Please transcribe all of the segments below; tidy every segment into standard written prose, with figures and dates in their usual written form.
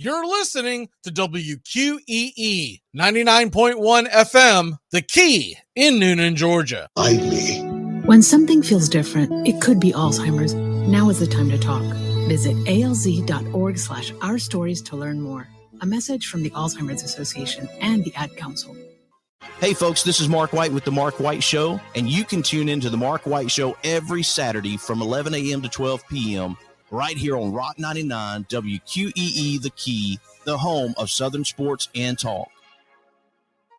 You're listening to WQEE 99.1 FM, The Key in Noonan, Georgia. When something feels different, it could be Alzheimer's. Now is the time to talk. Visit alz.org/ourstories to learn more. A message from the Alzheimer's Association and the Ad Council. Hey folks, this is Mark White with The Mark White Show, and you can tune into The Mark White Show every Saturday from 11 a.m. to 12 p.m. right here on Rock 99, WQEE The Key, the home of Southern sports and talk.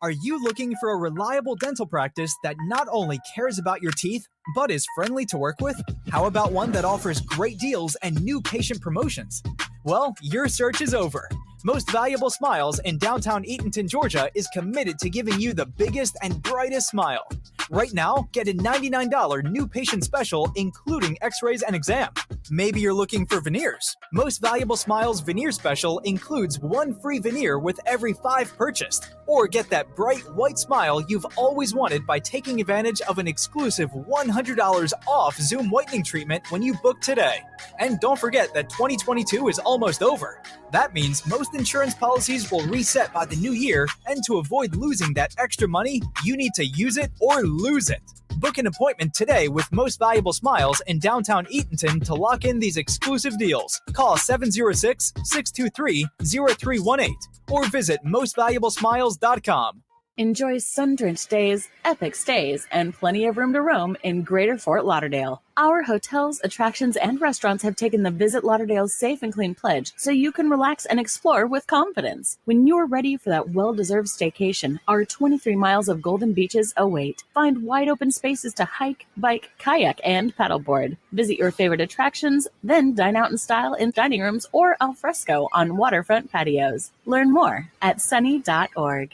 Are you looking for a reliable dental practice that not only cares about your teeth, but is friendly to work with? How about one that offers great deals and new patient promotions? Well, your search is over. Most Valuable Smiles in downtown Eatonton, Georgia is committed to giving you the biggest and brightest smile. Right now, get a $99 new patient special, including x-rays and exam. Maybe you're looking for veneers. Most Valuable Smiles veneer special includes one free veneer with every 5 purchased. Or get that bright white smile you've always wanted by taking advantage of an exclusive $100 off Zoom whitening treatment when you book today. And don't forget that 2022 is almost over. That means most insurance policies will reset by the new year, and to avoid losing that extra money, you need to use it or lose it. Book an appointment today with Most Valuable Smiles in downtown Eatonton to lock in these exclusive deals. Call 706-623-0318 or visit mostvaluablesmiles.com. Enjoy sun-drenched days, epic stays, and plenty of room to roam in Greater Fort Lauderdale. Our hotels, attractions, and restaurants have taken the Visit Lauderdale's Safe and Clean pledge so you can relax and explore with confidence. When you're ready for that well-deserved staycation, our 23 miles of golden beaches await. Find wide-open spaces to hike, bike, kayak, and paddleboard. Visit your favorite attractions, then dine out in style in dining rooms or al fresco on waterfront patios. Learn more at sunny.org.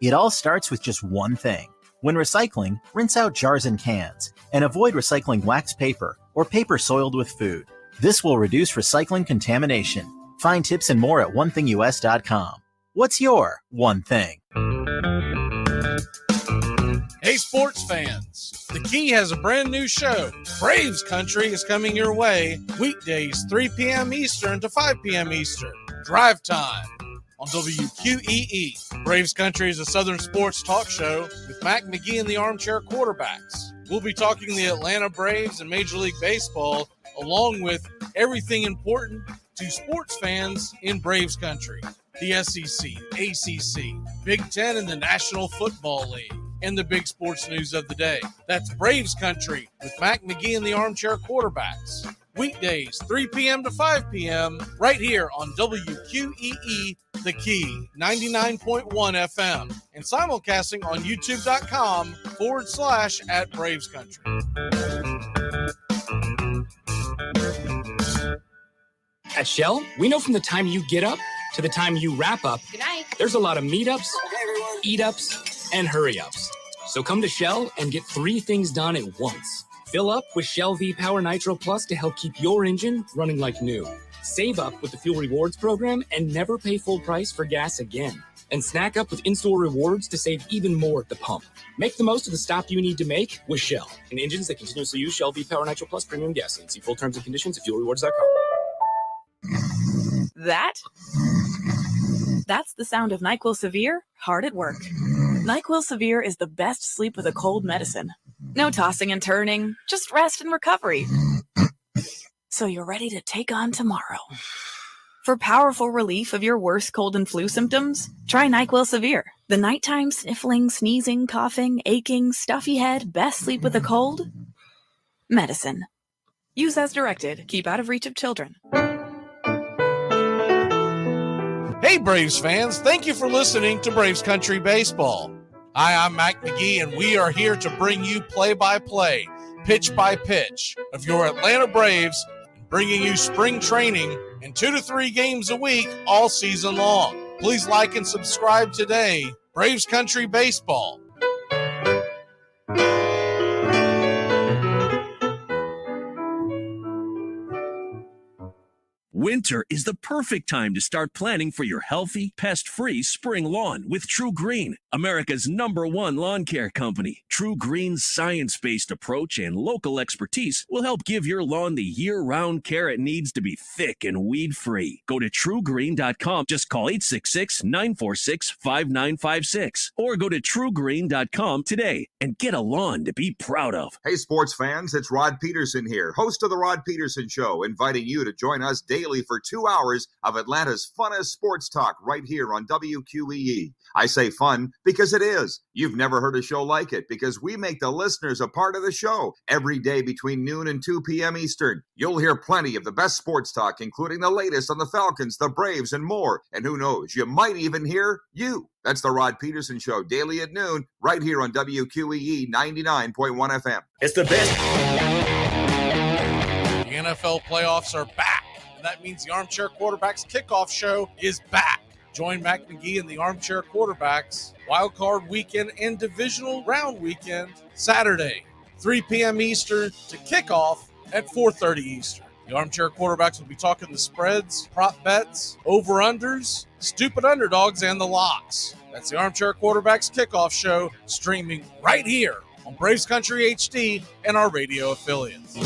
It all starts with just one thing. When recycling, rinse out jars and cans, and avoid recycling wax paper or paper soiled with food. This will reduce recycling contamination. Find tips and more at onethingus.com. What's your one thing? Hey sports fans, The Key has a brand new show. Braves Country is coming your way weekdays 3 p.m. Eastern to 5 p.m. Eastern. Drive time on WQEE. Braves Country is a Southern sports talk show with Mac McGee and the Armchair Quarterbacks. We'll be talking the Atlanta Braves and Major League Baseball, along with everything important to sports fans in Braves Country. The SEC, ACC, Big Ten, and the National Football League, and the big sports news of the day. That's Braves Country with Mac McGee and the Armchair Quarterbacks. Weekdays, 3 p.m. to 5 p.m. right here on WQEE The Key, 99.1 FM, and simulcasting on youtube.com/@Braves Country. At Shell, we know from the time you get up to the time you wrap up, good night, there's a lot of meetups, eat-ups, and hurry-ups. So come to Shell and get 3 things done at once. Fill up with Shell V-Power Nitro Plus to help keep your engine running like new. Save up with the Fuel Rewards program and never pay full price for gas again. And snack up with in-store rewards to save even more at the pump. Make the most of the stop you need to make with Shell and engines that continuously use Shell V-Power Nitro Plus premium gasoline. See full terms and conditions at fuelrewards.com. That's the sound of NyQuil Severe hard at work. NyQuil Severe is the best sleep with a cold medicine. No tossing and turning, just rest and recovery. So you're ready to take on tomorrow. For powerful relief of your worst cold and flu symptoms, try NyQuil Severe. The nighttime sniffling, sneezing, coughing, aching, stuffy head, best sleep with a cold medicine. Use as directed. Keep out of reach of children. Hey Braves fans, thank you for listening to Braves Country Baseball. Hi, I'm Mac McGee, and we are here to bring you play-by-play, pitch-by-pitch of your Atlanta Braves, bringing you spring training and 2 to 3 games a week all season long. Please like and subscribe today. Braves Country Baseball. Winter is the perfect time to start planning for your healthy, pest-free spring lawn with True Green, America's #1 lawn care company. True Green's science-based approach and local expertise will help give your lawn the year-round care it needs to be thick and weed-free. Go to truegreen.com. Just call 866-946-5956 or go to truegreen.com today and get a lawn to be proud of. Hey, sports fans, it's Rod Peterson here, host of The Rod Peterson Show, inviting you to join us daily for 2 hours of Atlanta's funnest sports talk right here on WQEE. I say fun because it is. You've never heard a show like it because we make the listeners a part of the show every day between noon and 2 p.m. Eastern. You'll hear plenty of the best sports talk, including the latest on the Falcons, the Braves, and more. And who knows, you might even hear you. That's the Rod Peterson Show, daily at noon, right here on WQEE 99.1 FM. It's the best. The NFL playoffs are back, and that means the Armchair Quarterbacks Kickoff Show is back. Join Mac McGee and the Armchair Quarterbacks Wild Card Weekend and Divisional Round Weekend Saturday, 3 p.m. Eastern to kickoff at 4:30 Eastern. The Armchair Quarterbacks will be talking the spreads, prop bets, over-unders, stupid underdogs, and the locks. That's the Armchair Quarterbacks Kickoff Show, streaming right here on Braves Country HD and our radio affiliates.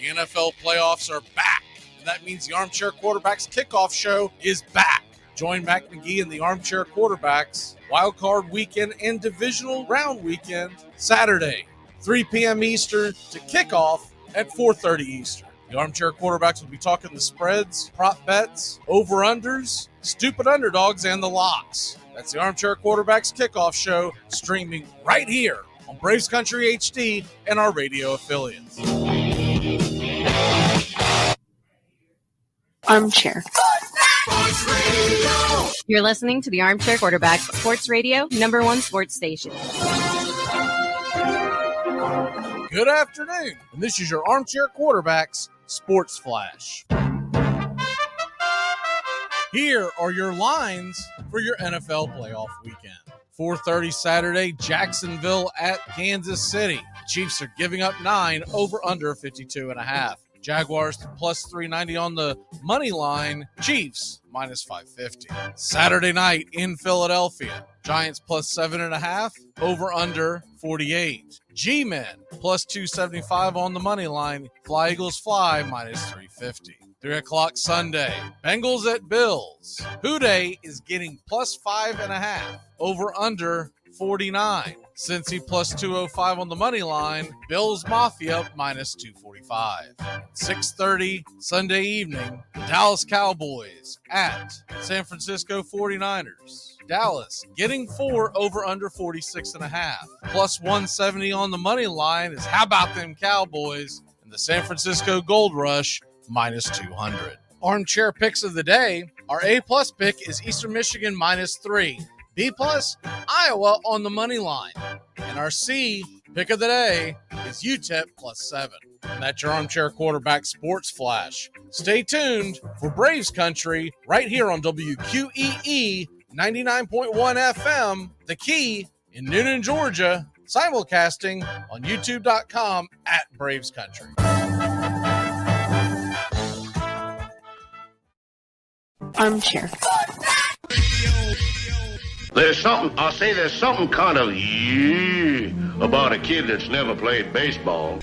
NFL playoffs are back, and that means the Armchair Quarterbacks Kickoff Show is back. Join Mac McGee and the Armchair Quarterbacks Wild Card Weekend and Divisional Round Weekend Saturday, 3 p.m. Eastern to kickoff at 4:30 Eastern. The Armchair Quarterbacks will be talking the spreads, prop bets, over-unders, stupid underdogs, and the locks. That's the Armchair Quarterbacks Kickoff Show, streaming right here on Braves Country HD and our radio affiliates. Armchair. You're listening to the Armchair Quarterback Sports Radio, #1 sports station. Good afternoon, and this is your Armchair Quarterbacks Sports Flash. Here are your lines for your NFL playoff weekend. 4:30 Saturday, Jacksonville at Kansas City. Chiefs are giving up 9, over under 52.5. Jaguars plus 390 on the money line. Chiefs minus 550. Saturday night in Philadelphia. Giants plus 7.5, over under 48. G-Men plus 275 on the money line. Fly Eagles fly minus 350. 3 o'clock Sunday. Bengals at Bills. Houday is getting plus 5.5, over under 49. Cincy plus 205 on the money line. Bills Mafia minus 245. 6:30 Sunday evening. The Dallas Cowboys at San Francisco 49ers. Dallas getting 4, over under 46.5. Plus 170 on the money line is how about them Cowboys, and the San Francisco Gold Rush minus 200. Armchair picks of the day. Our A-plus pick is Eastern Michigan minus 3. B-plus, Iowa on the money line. And our C pick of the day is UTEP plus 7. And that's your Armchair Quarterback Sports Flash. Stay tuned for Braves Country right here on WQEE 99.1 FM, The Key in Noonan, Georgia, simulcasting on youtube.com at Braves Country. Armchair. There's something kind of about a kid that's never played baseball.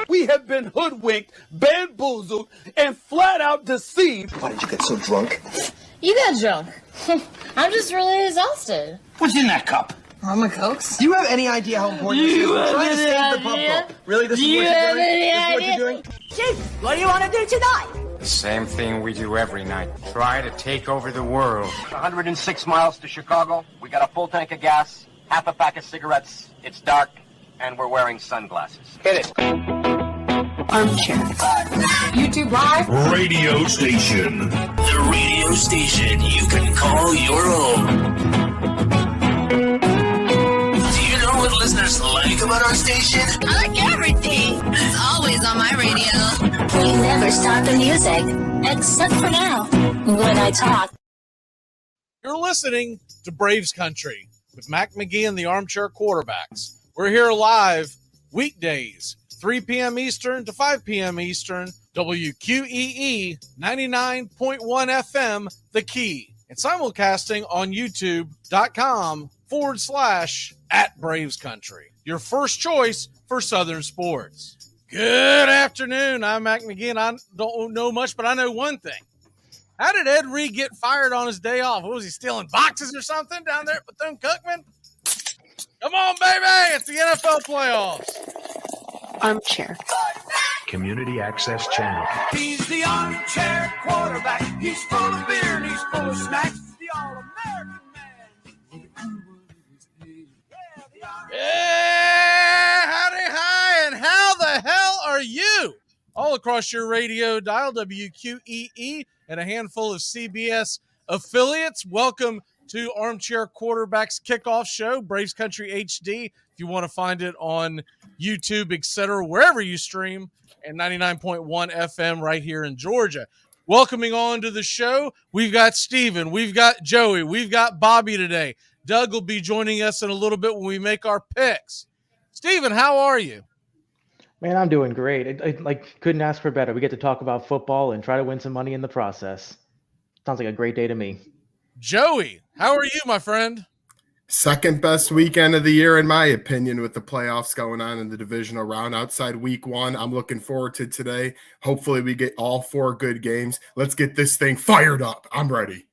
We have been hoodwinked, bamboozled, and flat out deceived. Why did you get so drunk? You got drunk. I'm just really exhausted. What's in that cup? Armor Cokes. Do you have any idea how important this is? We're trying to save the pump. Really? This is what you're doing? Chief, what do you want to do tonight? The same thing we do every night. Try to take over the world. 106 miles to Chicago. We got a full tank of gas, half a pack of cigarettes. It's dark, and we're wearing sunglasses. Hit it. Armchair. YouTube Live. Radio station. The radio station you can call your own. Do you know what listeners like about our station? I like everything. It's always on my radio. We never stop the music, except for now, when I talk. You're listening to Braves Country with Mac McGee and the Armchair Quarterbacks. We're here live weekdays, 3 p.m. Eastern to 5 p.m. Eastern, WQEE 99.1 FM, The Key, and simulcasting on YouTube.com/@Braves Country. Your first choice for Southern sports. Good afternoon. I'm Mac McGee, and I don't know much, but I know one thing. How did Ed Reed get fired on his day off? What was he, stealing boxes or something down there at Bethune-Cookman? Come on, baby. It's the NFL playoffs. Armchair. Community Access Channel. He's the armchair quarterback. He's full of beer and he's full of snacks. The all-American man. Yeah, howdy, hi, and how the hell are you? All across your radio dial, WQEE, and a handful of CBS affiliates. Welcome to Armchair Quarterbacks Kickoff Show, Braves Country HD. If you want to find it on YouTube, etc., wherever you stream, and 99.1 FM right here in Georgia. Welcoming on to the show, we've got Steven, we've got Joey, we've got Bobby today. Doug will be joining us in a little bit when we make our picks. Steven, how are you? Man, I'm doing great. I couldn't ask for better. We get to talk about football and try to win some money in the process. Sounds like a great day to me. Joey, how are you, my friend? Second best weekend of the year, in my opinion, with the playoffs going on in the divisional round. Outside week one, I'm looking forward to today. Hopefully we get all 4 good games. Let's get this thing fired up. I'm ready.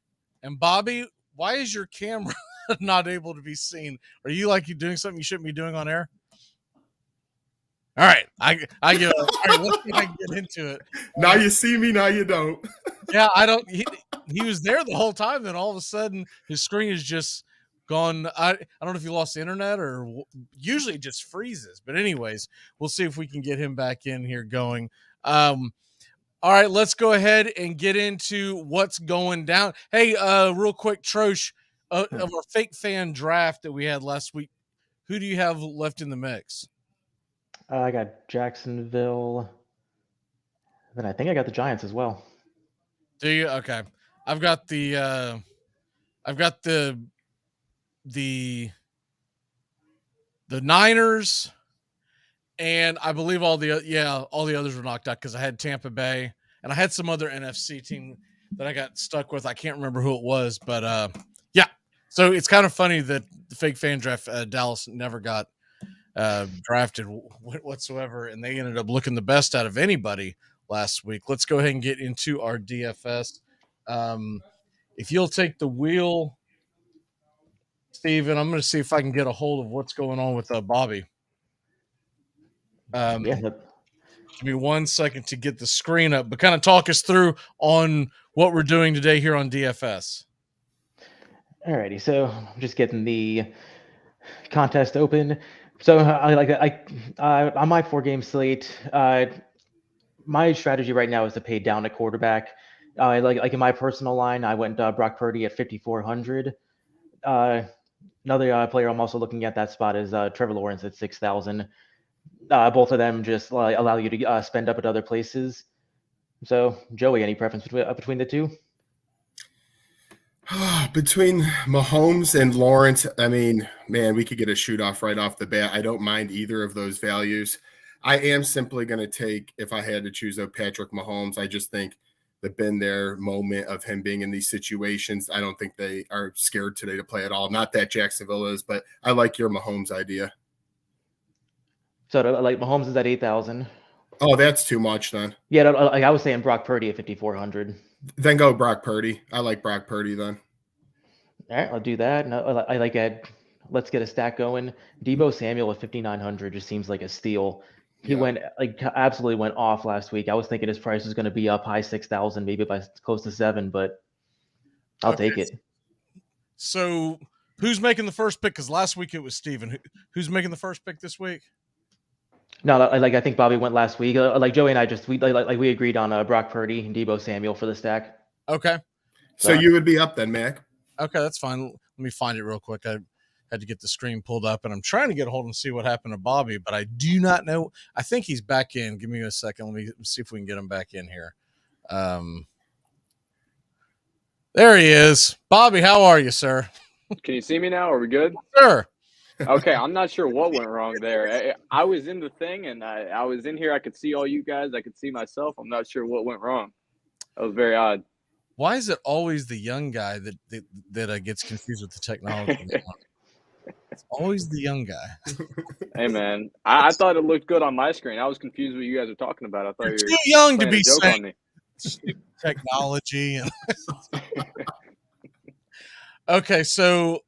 And Bobby, why is your camera not able to be seen? Are you doing something you shouldn't be doing on air? All right, I give up. All right, let's see if I can get into it. Now you see me, now you don't. Yeah, I don't. He was there the whole time, then all of a sudden his screen is just gone. I don't know if he lost the internet or usually it just freezes. But anyways, we'll see if we can get him back in here going. All right, let's go ahead and get into what's going down. Hey, real quick, Trosh, of our fake fan draft that we had last week, who do you have left in the mix? I got Jacksonville. Then I think I got the Giants as well. Do you? Okay. I've got the Niners, and I believe all the others were knocked out because I had Tampa Bay and I had some other NFC team that I got stuck with. I can't remember who it was, but yeah. So it's kind of funny that the fake fan draft, Dallas never got drafted whatsoever, and they ended up looking the best out of anybody last week. Let's go ahead and get into our DFS. If you'll take the wheel, Steven, I'm going to see if I can get a hold of what's going on with Bobby. Give me 1 second to get the screen up, but kind of talk us through on what we're doing today here on DFS. Alrighty, so I'm just getting the contest open. So on my 4-game slate, my strategy right now is to pay down at quarterback. Like in my personal line, I went Brock Purdy at 5,400. Another player I'm also looking at that spot is Trevor Lawrence at 6,000. Both of them just allow you to spend up at other places. So, Joey, any preference between the two? Between Mahomes and Lawrence, I mean, man, we could get a shoot off right off the bat. I don't mind either of those values. I am simply going to take, if I had to choose, Patrick Mahomes. I just think the been there moment of him being in these situations, I don't think they are scared today to play at all. Not that Jacksonville is, but I like your Mahomes idea. So, like, Mahomes is at 8,000. Oh, that's too much then. Yeah, like I was saying Brock Purdy at 5,400. Then go Brock Purdy. I like Brock Purdy then. All right, I'll do that. No, I like it. Let's get a stack going. Deebo Samuel at 5,900 just seems like a steal. He absolutely went off last week. I was thinking his price was going to be up high 6,000, maybe by close to 7, but I'll take it. So who's making the first pick? Because last week it was Steven. Who's making the first pick this week? No, I think Bobby went last week. Like Joey and I we agreed on Brock Purdy and Debo Samuel for the stack. Okay. So you would be up then, Mac. Okay, that's fine. Let me find it real quick. I had to get the screen pulled up, and I'm trying to get a hold and see what happened to Bobby, but I do not know. I think he's back in. Give me a second. Let me see if we can get him back in here. There he is. Bobby, how are you, sir? Can you see me now? Are we good? Sure. Okay, I'm not sure what went wrong there. I was in the thing, and I was in here. I could see all you guys. I could see myself. I'm not sure what went wrong. That was very odd. Why is it always the young guy that gets confused with the technology? It's always the young guy. Hey, man, I thought it looked good on my screen. I was confused what you guys were talking about. I thought You're you were too young to be joke saying on me. technology. Okay, so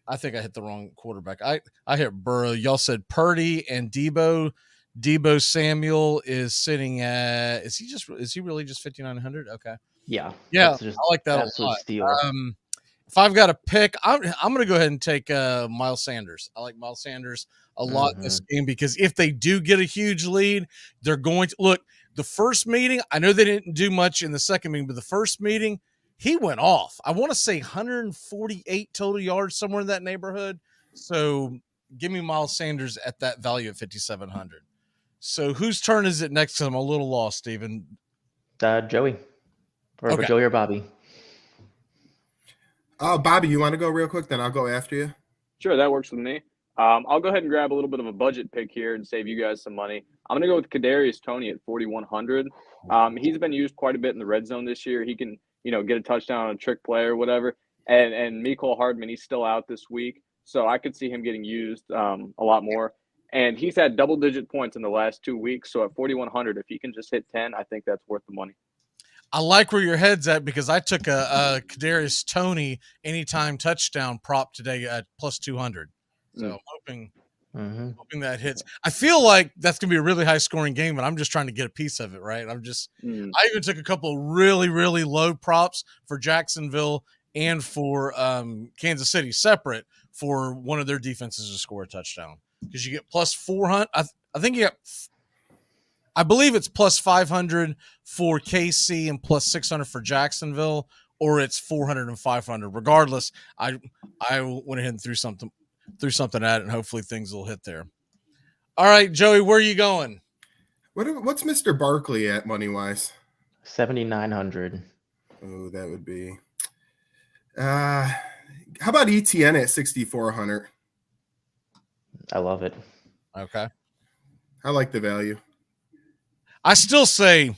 I think I hit the wrong quarterback. I hit Burrow. Y'all said Purdy and Debo. Debo Samuel is sitting at. Is he really just 5,900? Okay. Yeah. I like that a lot. Steal. If I've got to pick, I'm going to go ahead and take Miles Sanders. I like Miles Sanders a lot in this game because if they do get a huge lead, they're going to look. The first meeting, I know they didn't do much in the second meeting, but the first meeting, he went off. I want to say 148 total yards, somewhere in that neighborhood. So give me Miles Sanders at that value at 5,700. So whose turn is it next? Because I'm a little lost, Steven. Joey. Or Joey or Bobby. Oh, Bobby, you want to go real quick? Then I'll go after you. Sure, that works with me. I'll go ahead and grab a little bit of a budget pick here and save you guys some money. I'm going to go with Kadarius Toney at 4,100. He's been used quite a bit in the red zone this year. He can, get a touchdown on a trick play or whatever. And Mecole Hardman, he's still out this week, so I could see him getting used a lot more. And he's had double-digit points in the last 2 weeks. So at 4,100, if he can just hit 10, I think that's worth the money. I like where your head's at because I took a Kadarius Toney anytime touchdown prop today at plus 200. So I'm hoping that hits. I feel like that's going to be a really high scoring game, but I'm just trying to get a piece of it, right? I even took a couple of really, really low props for Jacksonville and for Kansas City separate for one of their defenses to score a touchdown because you get plus 400. I think you get I believe it's plus 500 for KC and plus 600 for Jacksonville, or it's 400 and 500. Regardless, I went ahead and threw something at it, and hopefully things will hit there. All right, Joey, where are you going? What's Mr. Barkley at money wise? 7,900. Oh, that would be. How about ETN at 6,400? I love it. Okay. I like the value. I still say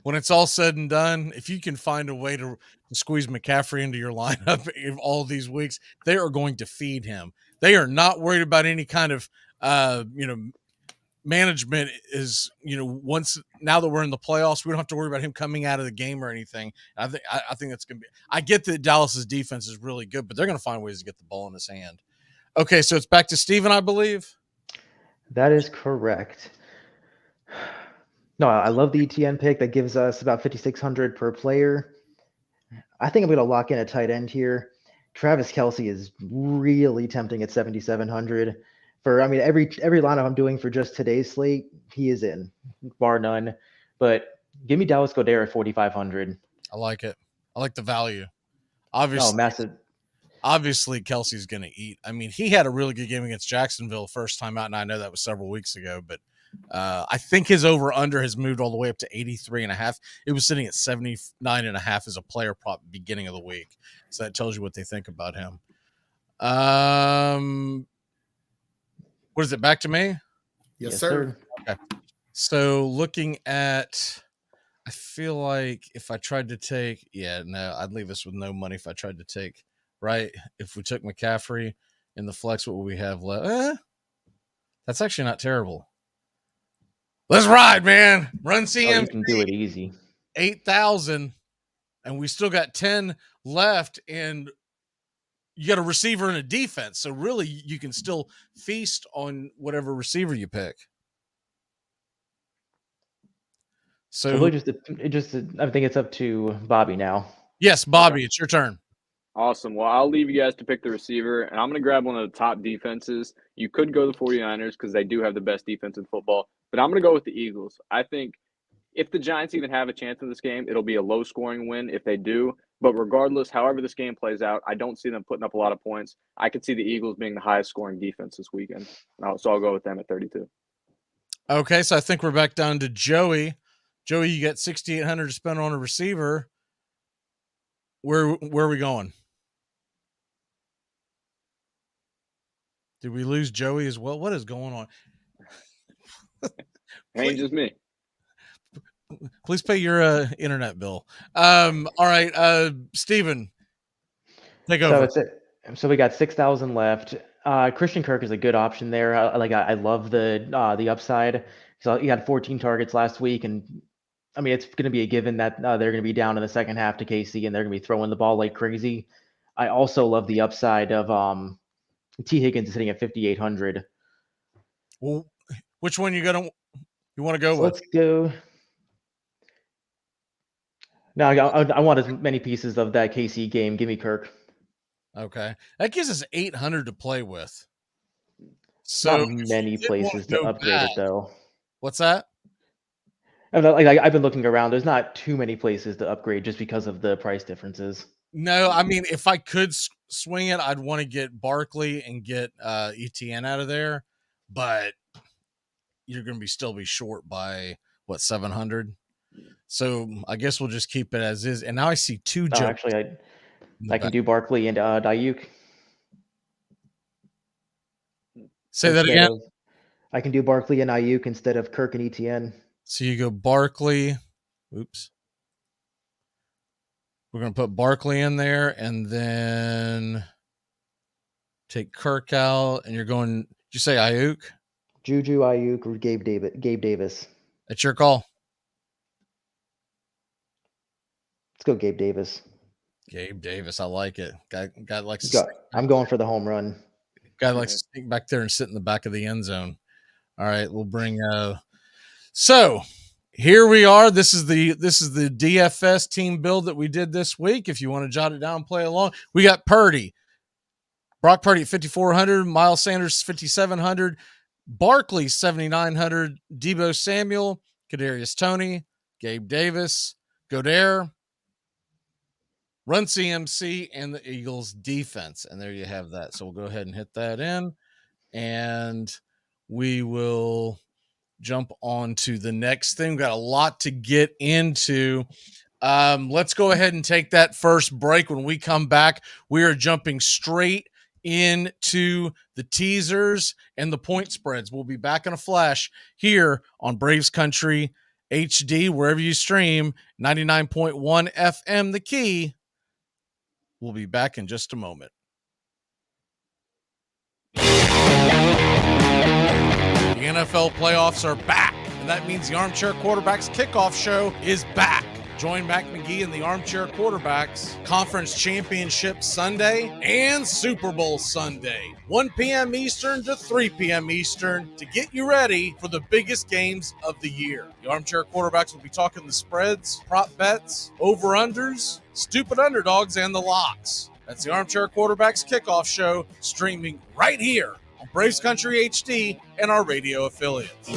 when it's all said and done, if you can find a way to squeeze McCaffrey into your lineup in all these weeks, they are going to feed him. They are not worried about any kind of, management is, once now that we're in the playoffs, we don't have to worry about him coming out of the game or anything. I think that's going to be, I get that Dallas's defense is really good, but they're going to find ways to get the ball in his hand. Okay. So it's back to Steven, I believe. That is correct. No, I love the ETN pick. That gives us about 5,600 per player. I think I'm going to lock in a tight end here. Travis Kelce is really tempting at 7,700. Every lineup I'm doing for just today's slate, he is in, bar none. But give me Dallas Goedert at 4,500. I like it. I like the value. Obviously, massive. Obviously, Kelsey's going to eat. I mean, he had a really good game against Jacksonville first time out, and I know that was several weeks ago, but I think his over-under has moved all the way up to 83.5. It was sitting at 79.5 as a player prop beginning of the week. So that tells you what they think about him. What is it, back to me? Yes, sir. Okay. So looking at, I feel like if I tried to take, I'd leave us with no money if I tried to take, right? If we took McCaffrey in the flex, what would we have left? That's actually not terrible. Let's ride, man. Run CM. You can do it easy. 8,000, and we still got 10 left, and you got a receiver and a defense. So really, you can still feast on whatever receiver you pick. So I think it's up to Bobby now. Yes, Bobby, it's your turn. Awesome. Well, I'll leave you guys to pick the receiver, and I'm going to grab one of the top defenses. You could go the 49ers because they do have the best defense in football, but I'm going to go with the Eagles. I think if the Giants even have a chance in this game, it'll be a low-scoring win if they do. But regardless, however this game plays out, I don't see them putting up a lot of points. I could see the Eagles being the highest-scoring defense this weekend. So I'll go with them at 32. Okay, so I think we're back down to Joey. Joey, you got $6,800 to spend on a receiver. Where are we going? Did we lose Joey as well? What is going on? Ain't just me. Please pay your internet bill. All right, Steven, take over. So we got 6,000 left. Christian Kirk is a good option there. I love the upside. So he had 14 targets last week, and I mean it's going to be a given that they're going to be down in the second half to KC, and they're going to be throwing the ball like crazy. I also love the upside of T. Higgins sitting at 5,800. Well, which one you want to go with? Let's go. No, I want as many pieces of that KC game. Give me Kirk. Okay, that gives us 800 to play with. So not many places to upgrade it, though. What's that? I've been looking around. There's not too many places to upgrade just because of the price differences. No, I mean, if I could swing it, I'd want to get Barkley and get ETN out of there, but you're going to still be short by what, 700. So I guess we'll just keep it as is. And now I see two. Actually, I can do Barkley and Ayuk. Say that again. I can do Barkley and Ayuk instead of Kirk and ETN. So you go Barkley. Oops. We're going to put Barkley in there and then take Kirk out. And you're going, did you say Ayuk? Juju, Ayuk, or Gabe Davis. That's your call. Let's go Gabe Davis. Gabe Davis. I like it. Guy likes I'm going for the home run. Guy likes to sneak back there and sit in the back of the end zone. All right, we'll bring so here we are. This is the DFS team build that we did this week. If you want to jot it down and play along, we got Purdy. Brock Purdy at 5,400, Miles Sanders 5,700, Barkley 7,900, Deebo Samuel, Kadarius Toney, Gabe Davis, Goddard, Run CMC, and the Eagles defense. And there you have that. So we'll go ahead and hit that in, and we will jump on to the next thing. We've got a lot to get into. Let's go ahead and take that first break. When we come back, we are jumping straight into the teasers and the point spreads. We'll be back in a flash here on Braves Country HD, wherever you stream, 99.1 FM, The Key. We'll be back in just a moment. The NFL playoffs are back, and that means the Armchair Quarterbacks Kickoff Show is back. Join Mac McGee and the Armchair Quarterbacks Conference Championship Sunday and Super Bowl Sunday, 1 p.m. Eastern to 3 p.m. Eastern, to get you ready for the biggest games of the year. The Armchair Quarterbacks will be talking the spreads, prop bets, over-unders, stupid underdogs, and the locks. That's the Armchair Quarterbacks Kickoff Show, streaming right here on Braves Country HD and our radio affiliates.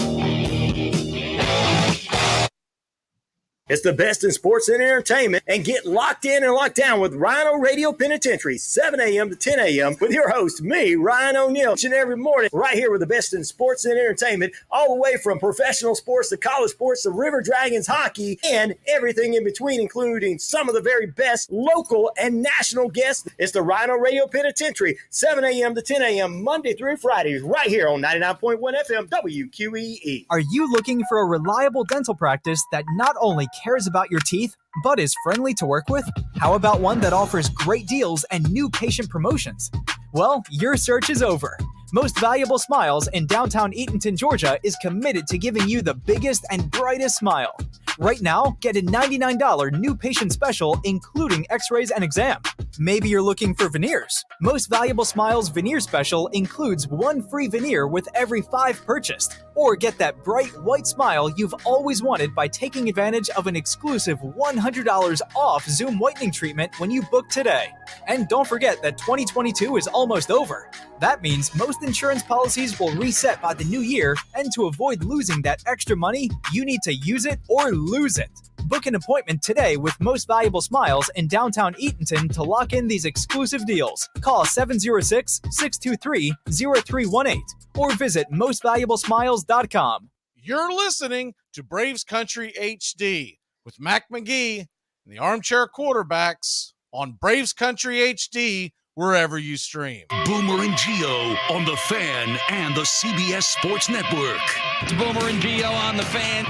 It's the best in sports and entertainment, and get locked in and locked down with Rhino Radio Penitentiary, 7 a.m. to 10 a.m. with your host, me, Ryan O'Neal, each and every morning, right here with the best in sports and entertainment, all the way from professional sports to college sports to River Dragons hockey and everything in between, including some of the very best local and national guests. It's the Rhino Radio Penitentiary, 7 a.m. to 10 a.m. Monday through Friday, right here on 99.1 FM WQEE. Are you looking for a reliable dental practice that not only cares about your teeth, but is friendly to work with? How about one that offers great deals and new patient promotions? Well, your search is over. Most Valuable Smiles in downtown Eatonton, Georgia is committed to giving you the biggest and brightest smile. Right now, get a $99 new patient special, including x-rays and exam. Maybe you're looking for veneers. Most Valuable Smiles veneer special includes one free veneer with every 5 purchased. Or get that bright white smile you've always wanted by taking advantage of an exclusive $100 off Zoom whitening treatment when you book today. And don't forget that 2022 is almost over. That means most insurance policies will reset by the new year, and to avoid losing that extra money, you need to use it or lose it. Book an appointment today with Most Valuable Smiles in downtown Eatonton to lock in these exclusive deals. Call 706-623-0318 or visit mostvaluablesmiles.com. You're listening to Braves Country HD with Mac McGee and the Armchair Quarterbacks on Braves Country HD, wherever you stream. Boomer and Geo on The Fan and the CBS Sports Network. It's Boomer and Geo on The Fan.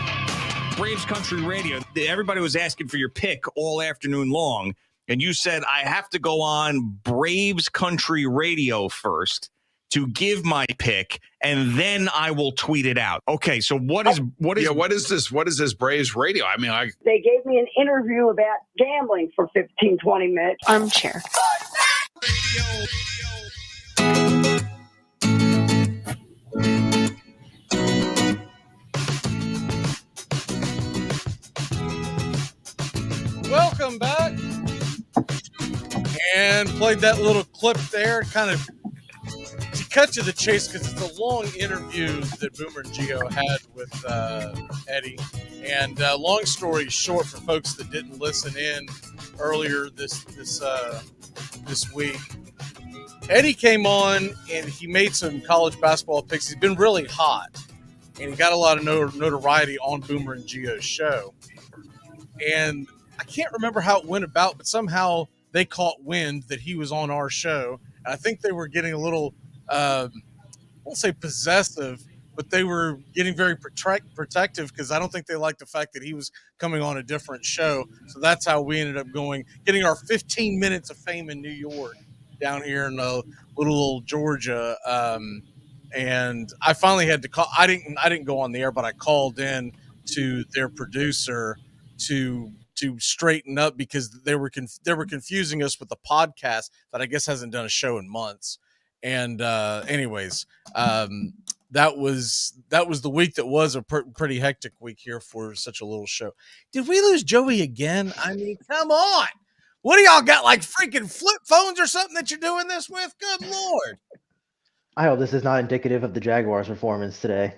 Braves Country Radio. Everybody was asking for your pick all afternoon long, and you said I have to go on Braves Country Radio first to give my pick, and then I will tweet it out. Okay, so what is this? What is this Braves Radio? I mean, they gave me an interview about gambling for 15-20 minutes. Armchair. Welcome back. And played that little clip there, kind of to cut to the chase because it's a long interview that Boomer and Geo had with Eddie. And long story short, for folks that didn't listen in earlier this week, Eddie came on and he made some college basketball picks. He's been really hot, and he got a lot of notoriety on Boomer and Geo's show. And I can't remember how it went about, but somehow they caught wind that he was on our show. And I think they were getting a little, I won't say possessive, but they were getting very protective because I don't think they liked the fact that he was coming on a different show. So that's how we ended up getting our 15 minutes of fame in New York down here in little old Georgia. And I finally had to call. I didn't go on the air, but I called in to their producer to straighten up because they were confusing us with the podcast that I guess hasn't done a show in months. And anyways, that was the week that was a pretty hectic week here for such a little show. Did we lose Joey again? I mean, come on. What do y'all got, like freaking flip phones or something that you're doing this with? Good Lord. I hope this is not indicative of the Jaguars' performance today.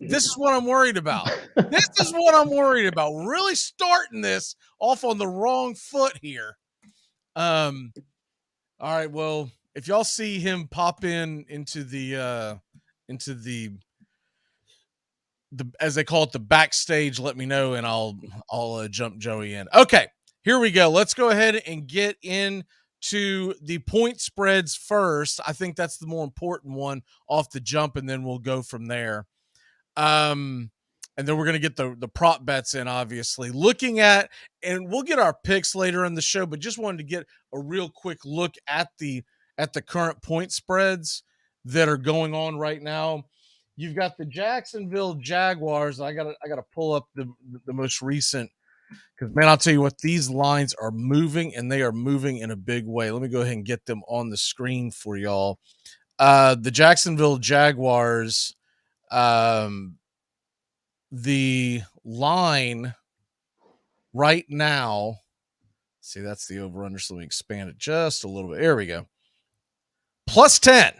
This is what I'm worried about. This is what I'm worried about. Really starting this off on the wrong foot here. All right. Well, if y'all see him pop into the as they call it, the backstage, let me know and I'll jump Joey in. Okay, here we go. Let's go ahead and get into the point spreads first. I think that's the more important one off the jump, and then we'll go from there. And then we're going to get the prop bets in, obviously. Looking at, and we'll get our picks later in the show, but just wanted to get a real quick look at the current point spreads that are going on right now. You've got the Jacksonville Jaguars. I gotta pull up the most recent, because, man, I'll tell you what, these lines are moving, and they are moving in a big way. Let me go ahead and get them on the screen for y'all. The Jacksonville Jaguars, the line right now, see, that's the over-under, so let me expand it just a little bit. There we go. Plus 10,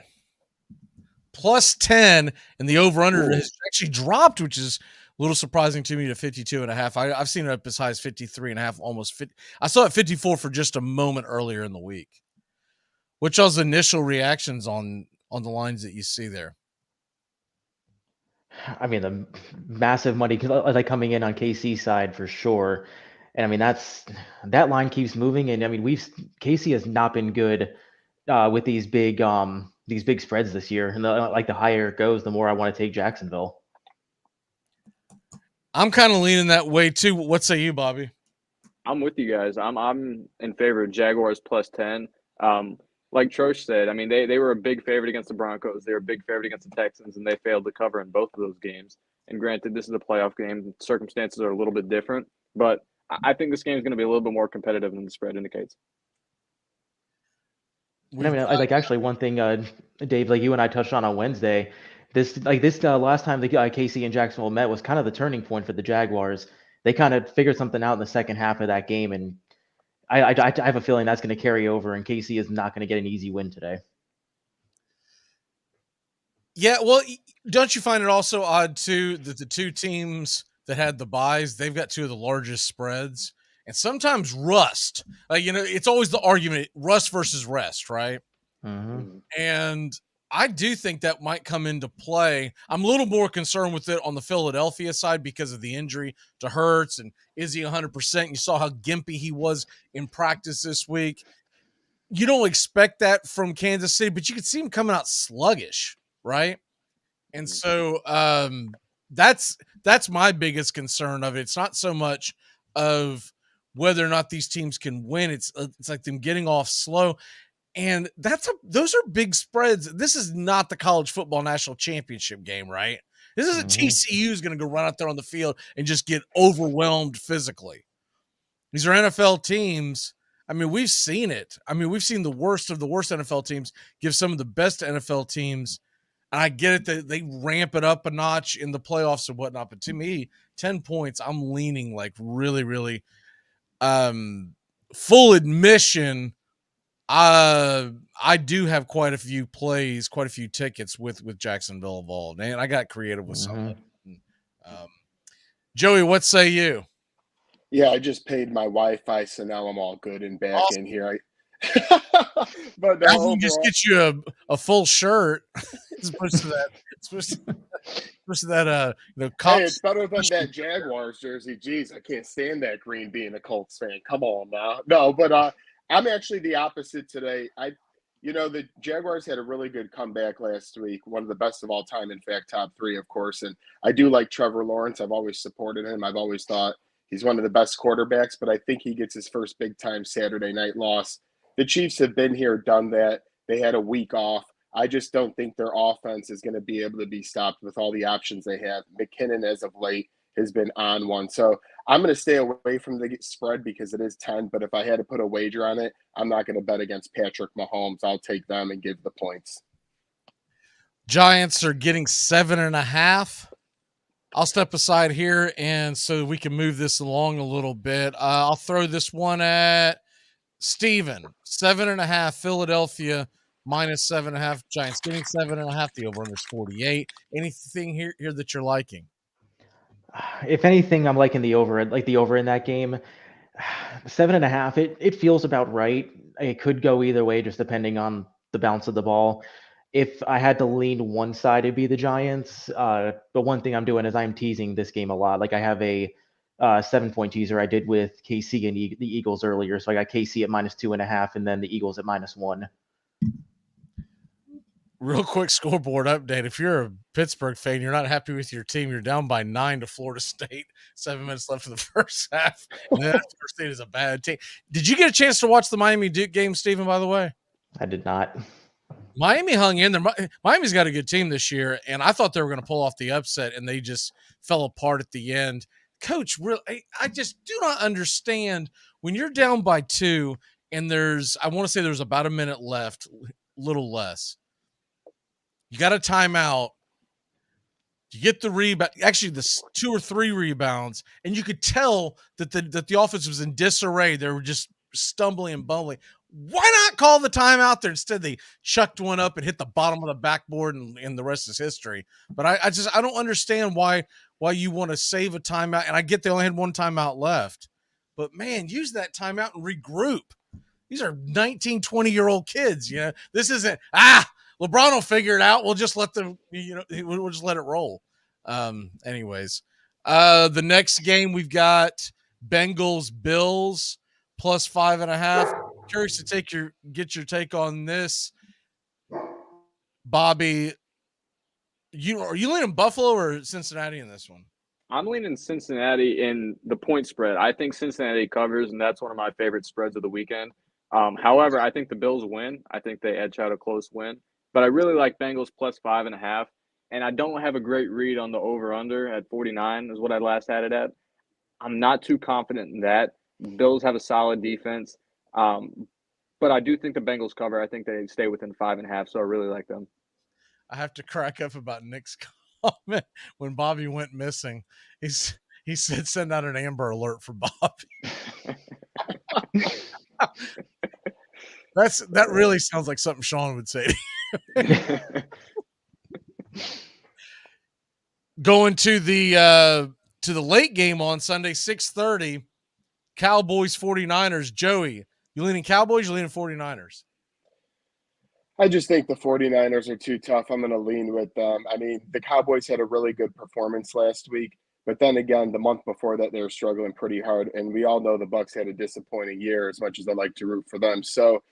and the over-under has actually dropped, which is a little surprising to me, to 52.5. I've seen it up as high as 53.5, almost 50. I saw it 54 for just a moment earlier in the week. What's y'all's initial reactions on the lines that you see there? I mean, the massive money, like coming in on KC side for sure. And I mean, that line keeps moving. And I mean, KC has not been good with these big spreads this year. And the higher it goes, the more I want to take Jacksonville. I'm kind of leaning that way too. What say you, Bobby? I'm with you guys. I'm in favor of Jaguars plus 10. Like Trosh said, I mean, they were a big favorite against the Broncos. They were a big favorite against the Texans, and they failed to cover in both of those games. And granted, this is a playoff game. Circumstances are a little bit different, but I think this game is going to be a little bit more competitive than the spread indicates. I mean, actually, one thing, Dave, like you and I touched on Wednesday, This last time the KC and Jacksonville met was kind of the turning point for the Jaguars. They kind of figured something out in the second half of that game, and I have a feeling that's going to carry over, and KC is not going to get an easy win today. Yeah, well, don't you find it also odd too that the two teams that had the buys, they've got two of the largest spreads, and sometimes rust. It's always the argument rust versus rest, right? Mm-hmm. And I do think that might come into play. I'm a little more concerned with it on the Philadelphia side because of the injury to Hurts, and is he 100%? You saw how gimpy he was in practice this week. You don't expect that from Kansas City, but you could see him coming out sluggish, right? And so that's my biggest concern of it. It's not so much of whether or not these teams can win. It's like them getting off slow. And those are big spreads. This is not the college football national championship game, right? This isn't TCU is going to go run out there on the field and just get overwhelmed physically. These are NFL teams. I mean, we've seen it. I mean, we've seen the worst of the worst NFL teams give some of the best NFL teams. And I get it that they ramp it up a notch in the playoffs and whatnot. But to me, 10 points, I'm leaning like really, really full admission. I do have quite a few plays, quite a few tickets with Jacksonville involved. And I got creative with some. Joey, what say you? Yeah, I just paid my Wi-Fi, so now I'm all good and back in here. But I can just get you a full shirt as opposed to that. Hey, it's better than that Jaguars jersey. Jeez, I can't stand that green being a Colts fan. Come on now. No, but I'm actually the opposite today. The Jaguars had a really good comeback last week, one of the best of all time, in fact, top 3, of course. And I do like Trevor Lawrence. I've always supported him. I've always thought he's one of the best quarterbacks, but I think he gets his first big-time Saturday night loss. The Chiefs have been here, done that. They had a week off. I just don't think their offense is going to be able to be stopped with all the options they have. McKinnon, as of late, has been on one. So I'm going to stay away from the spread because it is 10. But if I had to put a wager on it, I'm not going to bet against Patrick Mahomes. I'll take them and give the points. Giants are getting 7.5. I'll step aside here, and so we can move this along a little bit. I'll throw this one at Steven. 7.5, Philadelphia, minus 7.5. Giants getting 7.5. The over-under is 48. Anything here that you're liking? If anything, I'm liking the over in that game. 7.5. It feels about right. It could go either way, just depending on the bounce of the ball. If I had to lean one side, it'd be the Giants. The one thing I'm doing is I'm teasing this game a lot. Like I have a 7-point teaser I did with KC and the Eagles earlier. So I got KC at minus 2.5 and then the Eagles at minus 1. Real quick scoreboard update. If you're a Pittsburgh fan, you're not happy with your team. You're down by 9 to Florida State. 7 minutes left in the first half. And then Florida State is a bad team. Did you get a chance to watch the Miami Duke game, Stephen, by the way? I did not. Miami hung in there. Miami's got a good team this year, and I thought they were going to pull off the upset, and they just fell apart at the end. Coach, I just do not understand when you're down by 2 and I want to say there's about a minute left, little less. You got a timeout. You get the rebound, actually the 2 or 3 rebounds, and you could tell that the offense was in disarray. They were just stumbling and bumbling. Why not call the timeout there? Instead, they chucked one up and hit the bottom of the backboard, and the rest is history. But I don't understand why you want to save a timeout. And I get they only had one timeout left. But, man, use that timeout and regroup. These are 19, 20-year-old kids. This isn't, LeBron will figure it out. We'll just let them, we'll just let it roll. Anyways, the next game we've got Bengals-Bills plus 5.5. Curious to get your take on this, Bobby. Are you leaning Buffalo or Cincinnati in this one? I'm leaning Cincinnati in the point spread. I think Cincinnati covers, and that's one of my favorite spreads of the weekend. However, I think the Bills win. I think they edge out a close win. But I really like Bengals plus 5.5. And I don't have a great read on the over-under at 49 is what I last had it at. I'm not too confident in that. Bills have a solid defense. But I do think the Bengals cover. I think they stay within 5.5, so I really like them. I have to crack up about Nick's comment when Bobby went missing. He said send out an Amber Alert for Bobby. That really sounds like something Sean would say to you. Going to the late game on Sunday, 6:30, Cowboys 49ers. Joey, you leaning Cowboys, you leaning 49ers? I just think the 49ers are too tough. I'm going to lean with them. I mean, the Cowboys had a really good performance last week, but then again, the month before that, they were struggling pretty hard. And we all know the Bucs had a disappointing year, as much as I like to root for them. So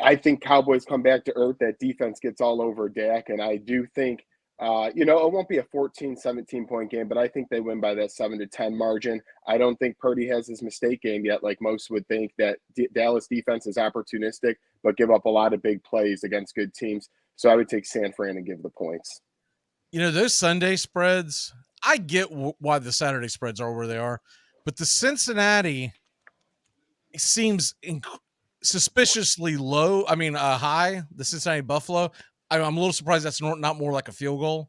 I think Cowboys come back to earth. That defense gets all over Dak. And I do think, it won't be a 14, 17-point game, but I think they win by that 7-10 margin. I don't think Purdy has his mistake game yet, like most would think. That Dallas defense is opportunistic, but give up a lot of big plays against good teams. So I would take San Fran and give the points. Those Sunday spreads, I get why the Saturday spreads are where they are, but the Cincinnati seems suspiciously low. I mean, high, the Cincinnati Buffalo. I'm a little surprised that's not more like a field goal.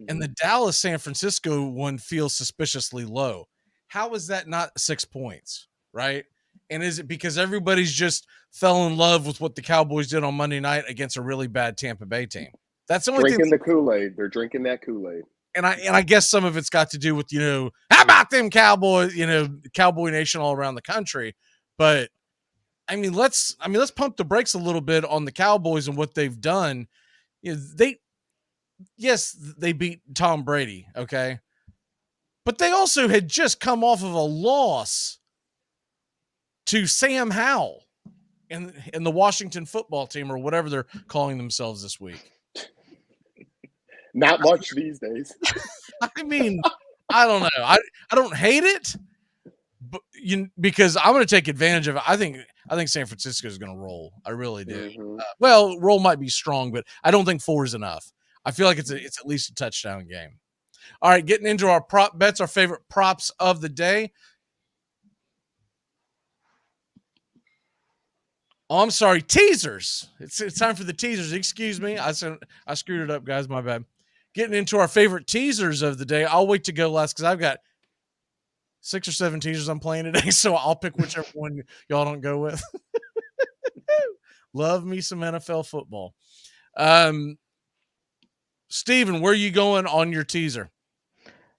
And the Dallas San Francisco one feels suspiciously low. How is that not 6 points, right? And is it because everybody's just fell in love with what the Cowboys did on Monday night against a really bad Tampa Bay team? That's the only drinking the Kool-Aid. They're drinking that Kool-Aid. And I guess some of it's got to do with, how about them Cowboys, Cowboy Nation all around the country. But let's pump the brakes a little bit on the Cowboys and what they've done. They beat Tom Brady, okay? But they also had just come off of a loss to Sam Howell and the Washington football team, or whatever they're calling themselves this week. Not much these days. I mean, I don't know. I don't hate it, but because I'm going to take advantage of it. I think San Francisco is going to roll. I really do. Mm-hmm. Roll might be strong, but I don't think 4 is enough. I feel like it's at least a touchdown game. All right, getting into our prop bets, our favorite props of the day. Oh, I'm sorry, teasers. It's time for the teasers. Excuse me. I screwed it up, guys. My bad. Getting into our favorite teasers of the day. I'll wait to go last because I've got 6 or 7 teasers I'm playing today, so I'll pick whichever one y'all don't go with. Love me some NFL football. Steven, where are you going on your teaser?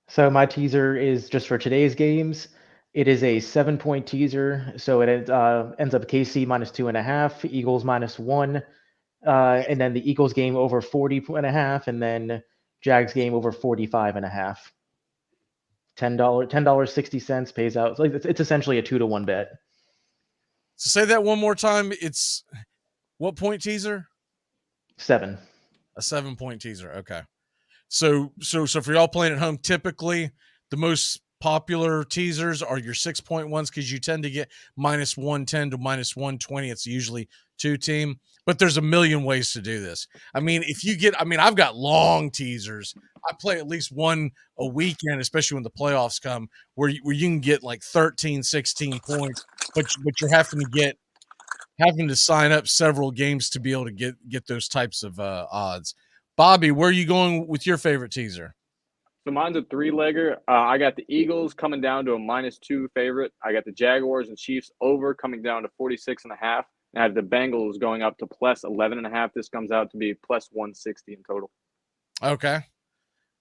So my teaser is just for today's games. It is a 7-point teaser. So it ends up KC -2.5, Eagles -1, and then the Eagles game over 40.5, and then Jags game over 45.5. $10.60 pays out. It's essentially a 2-to-1 bet. So say that one more time. It's what point teaser? 7. A 7-point teaser. Okay. So for y'all playing at home, typically the most popular teasers are your 6-point ones because you tend to get -110 to -120. It's usually 2-team, but there's a million ways to do this. I've got long teasers. I play at least one a weekend, especially when the playoffs come, where you can get like 13, 16 points, but you're having to sign up several games to be able to get those types of odds. Bobby, where are you going with your favorite teaser? So mine's a 3-legger. I got the Eagles coming down to a -2 favorite. I got the Jaguars and Chiefs over coming down to 46.5. And I have the Bengals going up to +11.5. This comes out to be +160 in total. Okay.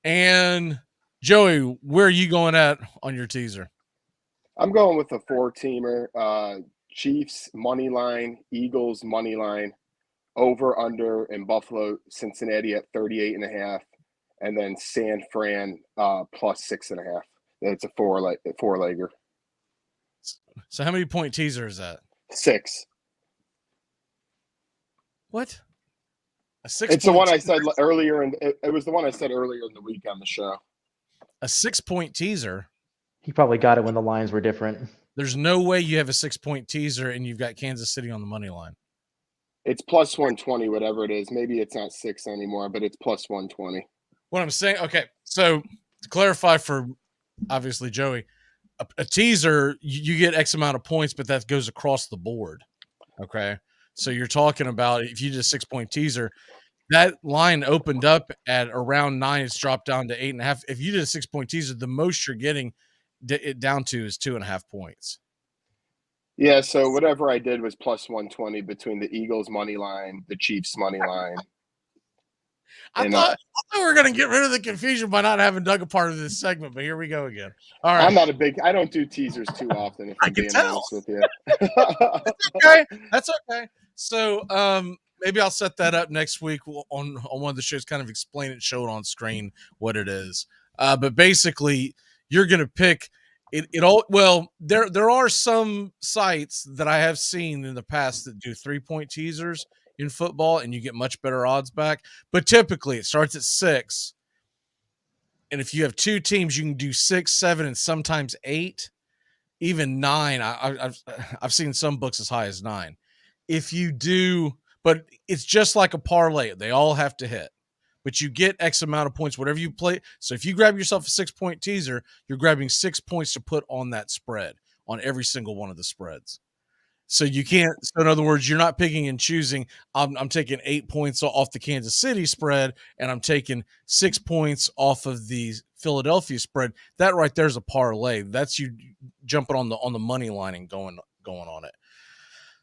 And Joey, where are you going at on your teaser? I'm going with a 4-teamer. Chiefs money line, Eagles money line, over under in Buffalo, Cincinnati at 38.5, and then San Fran +6.5. It's a 4-legger. So how many point teaser is that? 6. What? A 6. It's the one I said earlier, and it was the one I said earlier in the week on the show. A 6-point teaser. He probably got it when the lines were different. There's no way you have a 6-point teaser and you've got Kansas City on the money line. It's +120, whatever it is. Maybe it's not 6 anymore, but it's +120. What I'm saying, okay, so to clarify for obviously Joey, a teaser, you get X amount of points, but that goes across the board. Okay. So you're talking about if you did a 6-point teaser, that line opened up at around 9. It's dropped down to 8.5. If you did a 6-point teaser, the most you're getting it down to is 2.5 points. Yeah, so whatever I did was plus 120 between the Eagles money line, the Chiefs money line. I thought we were going to get rid of the confusion by not having Doug a part of this segment, but here we go again. All right. I don't do teasers too often, if I'm being honest with you. Okay. That's okay. So maybe I'll set that up next week on one of the shows, kind of explain it, show it on screen what it is. But basically, you're going to pick it all. Well, there are some sites that I have seen in the past that do 3-point teasers in football, and you get much better odds back. But typically, it starts at 6. And if you have 2 teams, you can do 6, 7, and sometimes 8, even 9. I've seen some books as high as 9. If you do, but it's just like a parlay. They all have to hit, but you get X amount of points, whatever you play. So if you grab yourself a 6-point teaser, you're grabbing 6 points to put on that spread on every single one of the spreads. So you can't. So in other words, you're not picking and choosing. I'm taking 8 points off the Kansas City spread, and I'm taking 6 points off of the Philadelphia spread. That right there's a parlay. That's you jumping on the money line and going on it.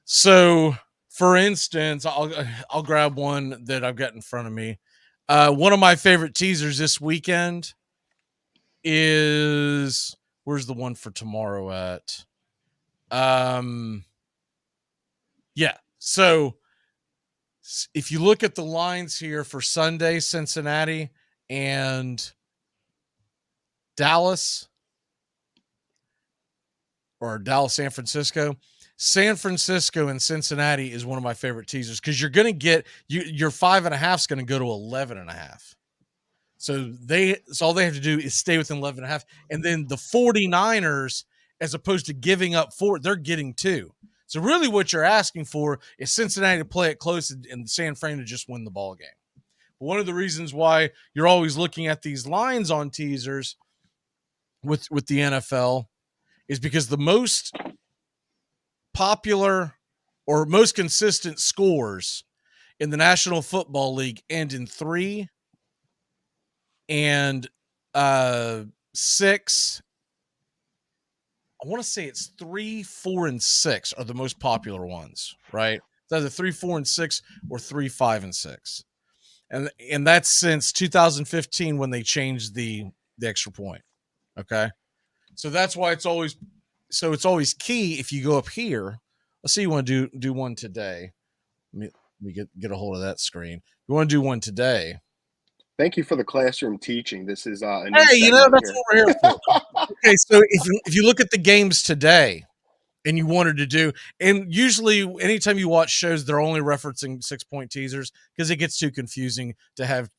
So, for instance, I'll grab one that I've got in front of me. One of my favorite teasers this weekend is, where's the one for tomorrow at? Yeah. So if you look at the lines here for Sunday, Cincinnati and Dallas, or Dallas, San Francisco. San Francisco and Cincinnati is one of my favorite teasers because you're going to get your 5.5 is going to go to 11.5. So all they have to do is stay within 11.5. And then the 49ers, as opposed to giving up 4, they're getting 2. So really what you're asking for is Cincinnati to play it close and San Fran to just win the ball game. One of the reasons why you're always looking at these lines on teasers with the NFL is because the most popular or most consistent scores in the National Football League end in 3 and 6. I want to say it's 3, 4, and 6 are the most popular ones, right? It's either 3, 4, and 6 or 3, 5, and 6. And that's since 2015 when they changed the extra point. Okay. So that's why it's always key if you go up here. Let's see, you want to do one today. Let me get a hold of that screen. You want to do one today. Thank you for the classroom teaching. This is hey, that's what we're here for. Okay, so if you look at the games today and you wanted to do, and usually anytime you watch shows, they're only referencing 6-point teasers because it gets too confusing to have,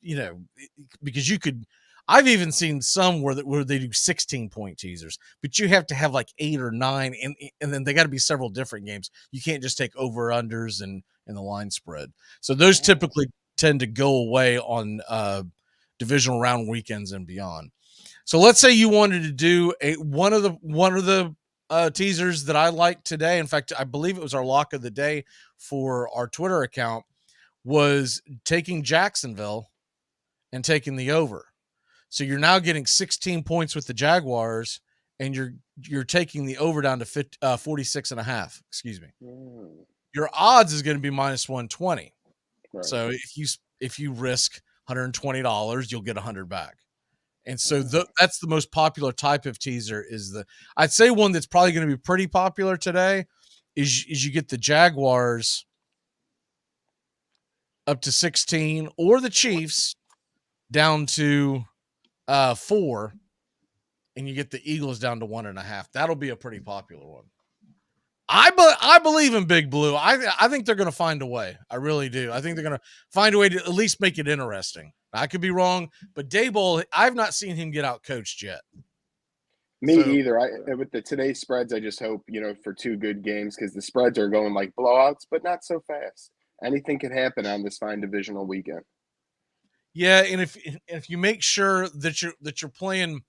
because I've even seen some where they do 16-point teasers, but you have to have like 8 or 9, and then they got to be several different games. You can't just take over-unders and the line spread. So those typically tend to go away on divisional round weekends and beyond. So let's say you wanted to do one of the teasers that I liked today. In fact, I believe it was our lock of the day for our Twitter account, was taking Jacksonville and taking the over. So you're now getting 16 points with the Jaguars, and you're taking the over down to 46.5. Excuse me. Your odds is going to be minus 120. Right. So if you risk $120, you'll get 100 back. And so that's the most popular type of teaser. I'd say one that's probably going to be pretty popular today is you get the Jaguars up to 16 or the Chiefs down to 4, and you get the Eagles down to 1.5. That'll be a pretty popular one. I believe in Big Blue. I think they're going to find a way. I really do. I think they're going to find a way to at least make it interesting. I could be wrong, but Daboll, I've not seen him get out coached yet. Me either. With today's spreads, I just hope, for 2 good games, because the spreads are going like blowouts, but not so fast. Anything can happen on this fine divisional weekend. Yeah, and if you make sure that you're playing,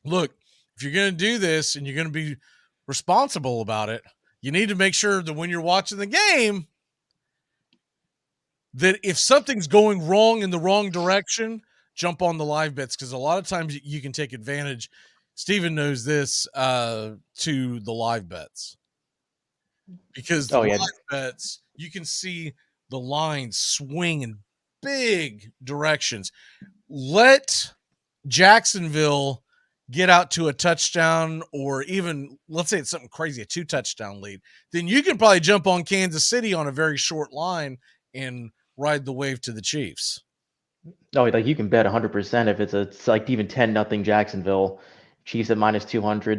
look, if you're going to do this and you're going to be responsible about it, you need to make sure that when you're watching the game, that if something's going wrong in the wrong direction, jump on the live bets, because a lot of times you can take advantage. Steven knows this, to the live bets, because the live bets, you can see the lines swing in big directions. Let Jacksonville get out to a touchdown, or even, let's say it's something crazy, a 2-touchdown lead, then you can probably jump on Kansas City on a very short line and ride the wave to the Chiefs. Oh, like you can bet 100% if it's like even 10-0 Jacksonville, Chiefs at -200.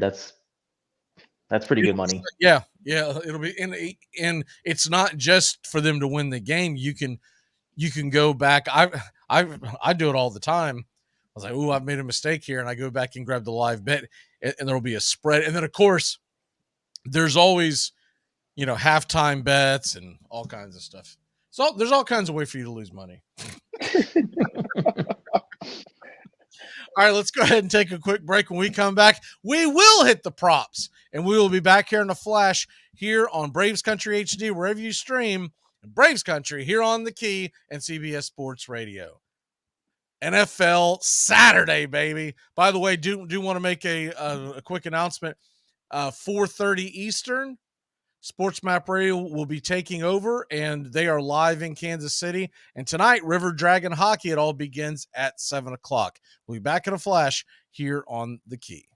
That's pretty good money. Yeah, it'll be, and it's not just for them to win the game. You can go back. I do it all the time. I was like, "Ooh, I've made a mistake here," and I go back and grab the live bet, and there'll be a spread. And then, of course, there's always, halftime bets and all kinds of stuff. So there's all kinds of ways for you to lose money. All right, let's go ahead and take a quick break. When we come back, we will hit the props, and we will be back here in a flash here on Braves Country HD, wherever you stream, Braves Country here on The Key and CBS Sports Radio. NFL Saturday, baby. By the way, do want to make a quick announcement. 4:30 Eastern, Sports Map Radio will be taking over, and they are live in Kansas City. And tonight, River Dragon Hockey, it all begins at 7 o'clock. We'll be back in a flash here on The Key.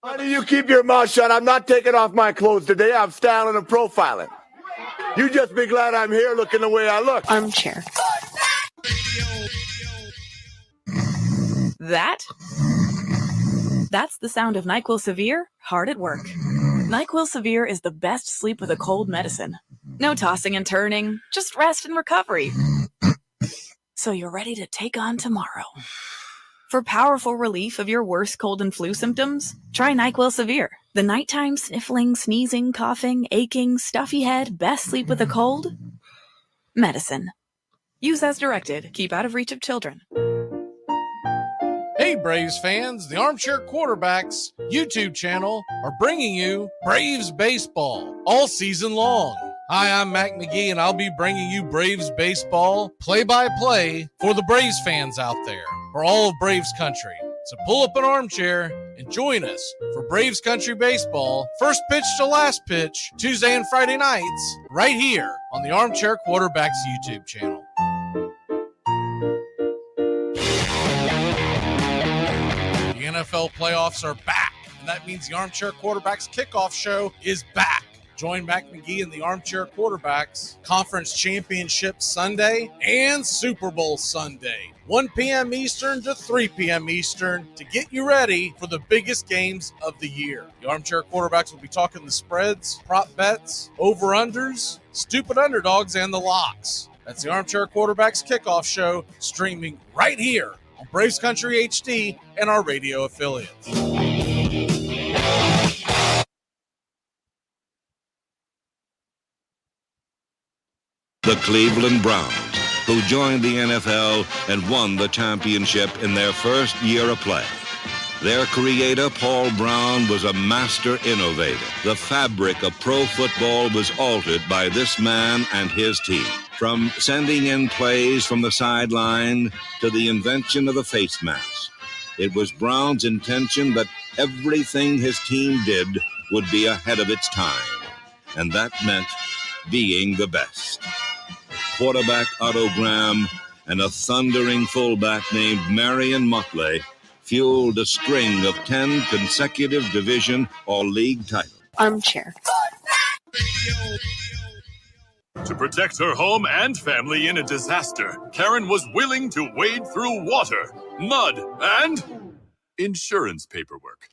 Why do you keep your mouth shut? I'm not taking off my clothes today. I'm styling and profiling. You just be glad I'm here looking the way I look. Armchair. That's the sound of NyQuil Severe hard at work. NyQuil Severe is the best sleep with a cold medicine. No tossing and turning, just rest and recovery. So you're ready to take on tomorrow. For powerful relief of your worst cold and flu symptoms, try NyQuil Severe. The nighttime sniffling, sneezing, coughing, aching, stuffy head, best sleep with a cold medicine. Use as directed. Keep out of reach of children. Hey, Braves fans, the Armchair Quarterbacks YouTube channel are bringing you Braves Baseball all season long. Hi, I'm Mac McGee, and I'll be bringing you Braves Baseball play-by-play for the Braves fans out there, for all of Braves Country. So pull up an armchair and join us for Braves Country Baseball, first pitch to last pitch, Tuesday and Friday nights, right here on the Armchair Quarterbacks YouTube channel. The NFL playoffs are back, and that means the Armchair Quarterbacks kickoff show is back. Join Mac McGee and the Armchair Quarterbacks Conference Championship Sunday and Super Bowl Sunday, 1 p.m. Eastern to 3 p.m. Eastern, to get you ready for the biggest games of the year. The Armchair Quarterbacks will be talking the spreads, prop bets, over-unders, stupid underdogs, and the locks. That's the Armchair Quarterbacks kickoff show, streaming right here on Braves Country HD and our radio affiliates. The Cleveland Browns, who joined the NFL and won the championship in their first year of play. Their creator, Paul Brown, was a master innovator. The fabric of pro football was altered by this man and his team. From sending in plays from the sideline to the invention of the face mask, it was Brown's intention that everything his team did would be ahead of its time. And that meant being the best. Quarterback Otto Graham and a thundering fullback named Marion Motley fueled a string of 10 consecutive division or league titles. Armchair. To protect her home and family in a disaster, Karen was willing to wade through water, mud, and insurance paperwork.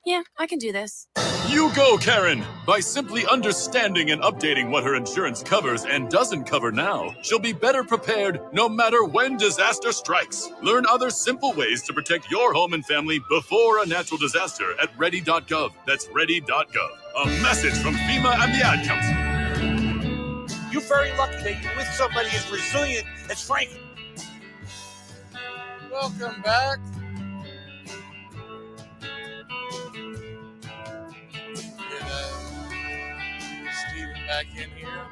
Yeah, I can do this. You go, Karen! By simply understanding and updating what her insurance covers and doesn't cover now, she'll be better prepared no matter when disaster strikes. Learn other simple ways to protect your home and family before a natural disaster at ready.gov. That's ready.gov. A message from FEMA and the Ad Council. You're very lucky that you're with somebody as resilient as Frank. Welcome back. Steven back in here.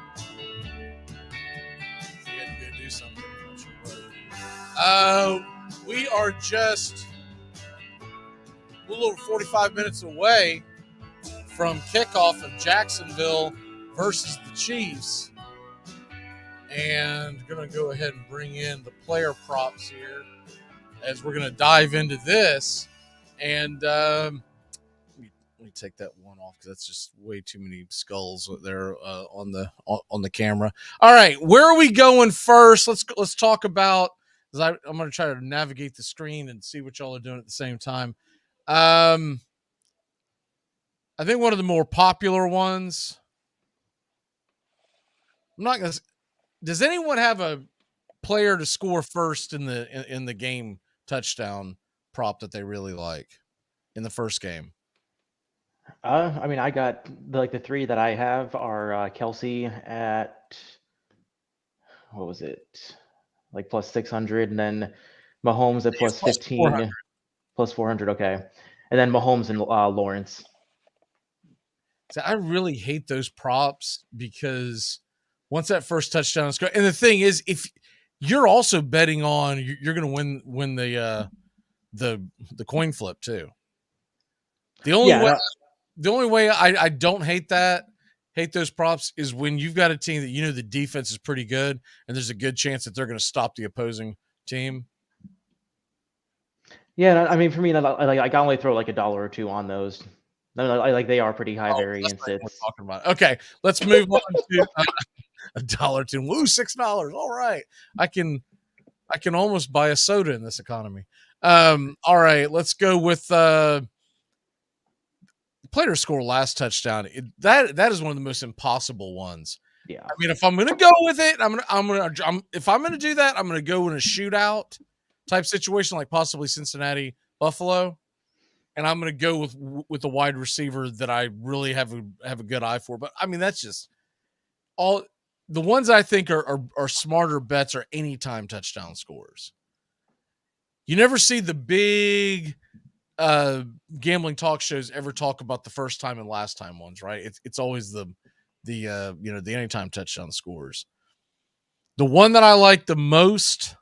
He had to go do We are just a little over 45 minutes away from kickoff of Jacksonville versus the Chiefs. And going to go ahead and bring in the player props here as we're going to dive into this. And let me take that one off because that's just way too many skulls there on the camera. All right, where are we going first? Let's talk about. I'm going to try to navigate the screen and see what y'all are doing at the same time. I think one of the more popular ones. I'm not going to. Does anyone have a player to score first in the game touchdown prop that they really like in the first game? I mean, I got the three that I have are Kelsey at what was it, like plus 600, and then Mahomes at plus 15, 400. plus 400. Okay, and then Mahomes and Lawrence. So I really hate those props because once that first touchdown is and the thing is, if you're also betting on you're going to win the coin flip too. The only way I don't hate those props is when you've got a team that the defense is pretty good and there's a good chance that they're going to stop the opposing team. Yeah, I mean, for me, I can only throw like $1 or $2 on those. Like they are pretty high variance. That's what we're talking about. Okay, let's move on to $1 to $6. All right, I can almost buy a soda in this economy. All right, let's go with player to score last touchdown. That is one of the most impossible ones. Yeah, I mean, if I'm going to go with it, if I'm going to do that, I'm going to go in a shootout type situation, like possibly Cincinnati, Buffalo, and I'm going to go with a wide receiver that I really have a good eye for. But I mean, that's just all the ones I think are smarter bets are anytime touchdown scores. You never see the big gambling talk shows ever talk about the first time and last time ones, right? It's always the anytime touchdown scores. The one that I like the most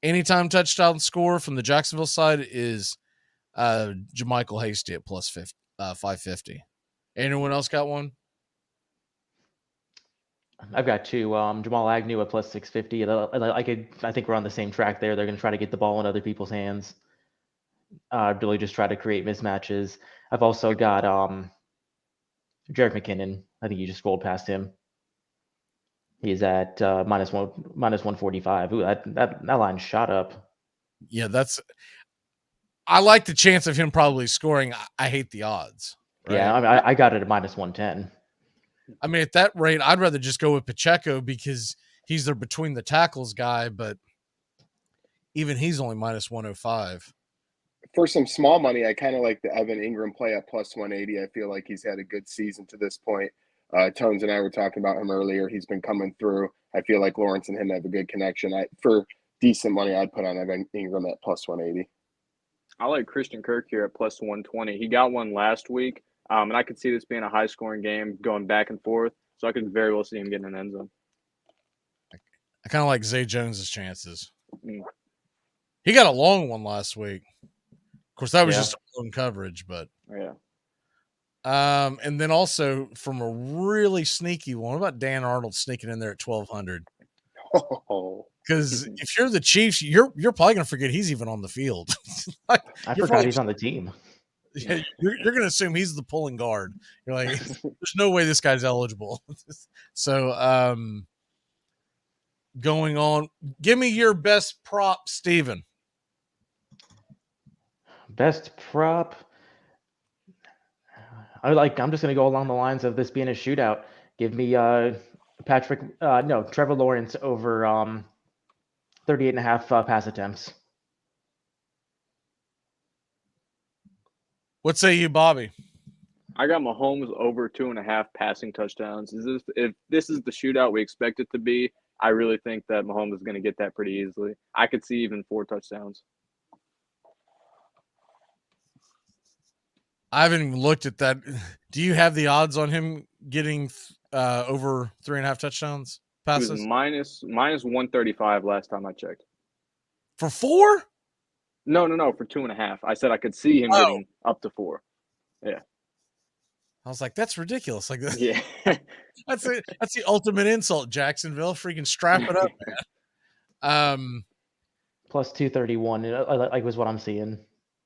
anytime touchdown score from the Jacksonville side is Jermichael Hasty at plus 550. Anyone else got one? I've got two. Jamal Agnew at plus 650. I think we're on the same track there. They're going to try to get the ball in other people's hands. Really just try to create mismatches. I've also got Jerick McKinnon. I think you just scrolled past him. He's at minus 145. Ooh, that line shot up. Yeah, I like the chance of him probably scoring. I hate the odds. Right? Yeah, I mean, I got it at minus 110. I mean, at that rate, I'd rather just go with Pacheco because he's their between the tackles guy, but even he's only minus 105. For some small money, I kind of like the Evan Ingram play at plus 180. I feel like he's had a good season to this point. Tones and I were talking about him earlier. He's been coming through. I feel like Lawrence and him have a good connection. For decent money, I'd put on Evan Ingram at plus 180. I like Christian Kirk here at plus 120. He got one last week, and I could see this being a high-scoring game going back and forth, so I could very well see him getting an end zone. I kind of like Zay Jones's chances. He got a long one last week. Of course, that was just a long coverage, but yeah. And then also from a really sneaky one, what about Dan Arnold sneaking in there at 1,200? Because if you're the Chiefs, you're probably going to forget he's even on the field. I forgot he's on the team. Yeah, you're going to assume he's the pulling guard. You're like, there's no way this guy's eligible. So, going on, give me your best prop, Steven. Best prop. I'm just going to go along the lines of this being a shootout. Give me Trevor Lawrence over 38.5 pass attempts. What say you, Bobby? I got Mahomes over 2.5 passing touchdowns. If this is the shootout we expect it to be, I really think that Mahomes is going to get that pretty easily. I could see even 4 touchdowns. I haven't even looked at that. Do you have the odds on him getting over 3.5 touchdowns passes? It was minus 135 last time I checked. For 4? No, for 2.5. I said I could see him getting up to 4. Yeah. I was like, that's ridiculous. Like, Yeah. that's the ultimate insult, Jacksonville. Freaking strap it up, man. Plus 231, like was what I'm seeing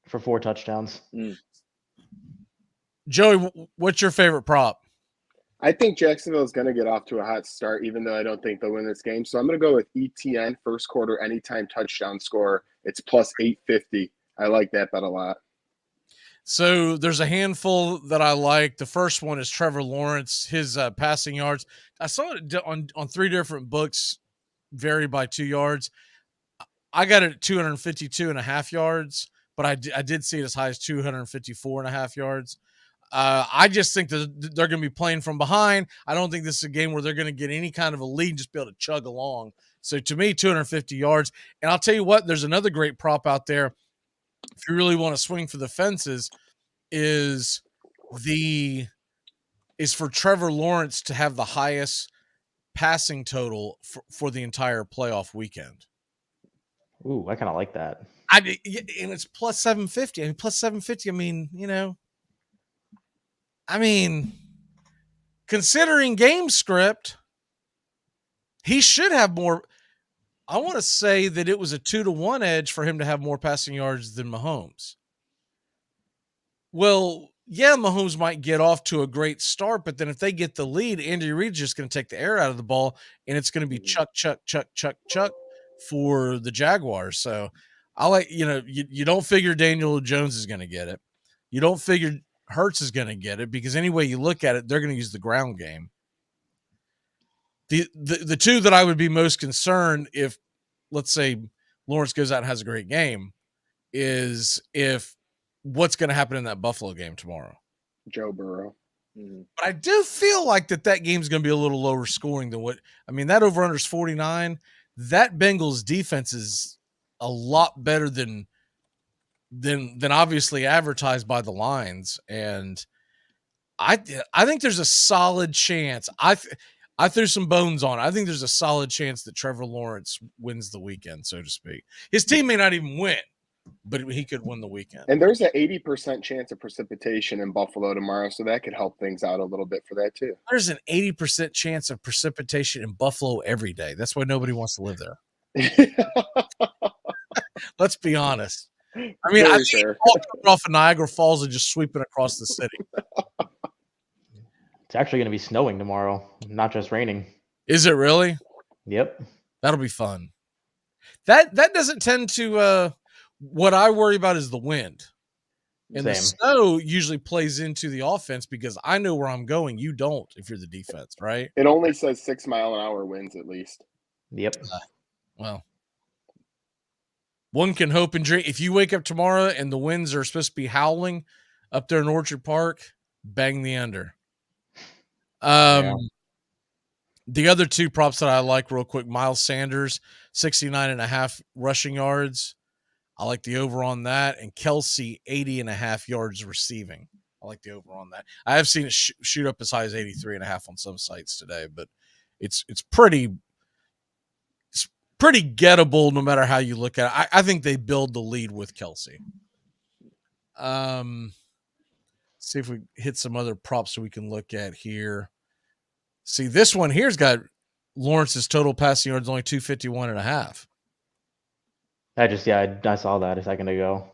for 4 touchdowns. Joey, what's your favorite prop? I think Jacksonville is going to get off to a hot start, even though I don't think they'll win this game. So I'm going to go with ETN, first quarter, anytime touchdown score. It's plus 850. I like that bet a lot. So there's a handful that I like. The first one is Trevor Lawrence, his passing yards. I saw it on 3 different books, vary by 2 yards. I got it at 252.5 yards, but I did see it as high as 254.5 yards. I just think that they're going to be playing from behind. I don't think this is a game where they're going to get any kind of a lead and just be able to chug along. So to me, 250 yards. And I'll tell you what, there's another great prop out there. If you really want to swing for the fences, is for Trevor Lawrence to have the highest passing total for the entire playoff weekend. Ooh, I kind of like that. And it's plus 750. I mean, plus 750. I mean, considering game script, he should have more. I want to say that it was a 2-1 edge for him to have more passing yards than Mahomes. Well, yeah, Mahomes might get off to a great start, but then if they get the lead, Andy Reid's just going to take the air out of the ball, and it's going to be chuck for the Jaguars. So I like, you don't figure Daniel Jones is going to get it. You don't figure Hurts is going to get it, because any way you look at it, they're going to use the ground game. The two that I would be most concerned if, let's say, Lawrence goes out and has a great game, is if what's going to happen in that Buffalo game tomorrow. Joe Burrow. But I do feel like that game's going to be a little lower scoring than that over-under is 49. That Bengals defense is a lot better than obviously advertised by the lines. And I think there's a solid chance. I threw some bones on it. I think there's a solid chance that Trevor Lawrence wins the weekend, so to speak. His team may not even win, but he could win the weekend. And there's an 80% chance of precipitation in Buffalo tomorrow, so that could help things out a little bit for that too. There's an 80% chance of precipitation in Buffalo every day. That's why nobody wants to live there. Let's be honest. I mean, I think coming off of Niagara Falls and just sweeping across the city. It's actually going to be snowing tomorrow, not just raining. Is it really? Yep. That'll be fun. That doesn't tend to what I worry about is the wind. And the snow usually plays into the offense because I know where I'm going. You don't if you're the defense, right? It only says 6 mile an hour winds at least. Yep. Well, one can hope and dream. If you wake up tomorrow and the winds are supposed to be howling up there in Orchard Park, bang the under. The other two props that I like real quick, Miles Sanders, 69.5 rushing yards. I like the over on that. And Kelsey, 80.5 yards receiving. I like the over on that. I have seen it shoot up as high as 83.5 on some sites today, but it's pretty gettable no matter how you look at it. I think they build the lead with Kelsey. See if we hit some other props so we can look at here. See, this one here's got Lawrence's total passing yards only 251.5. I saw that a second ago.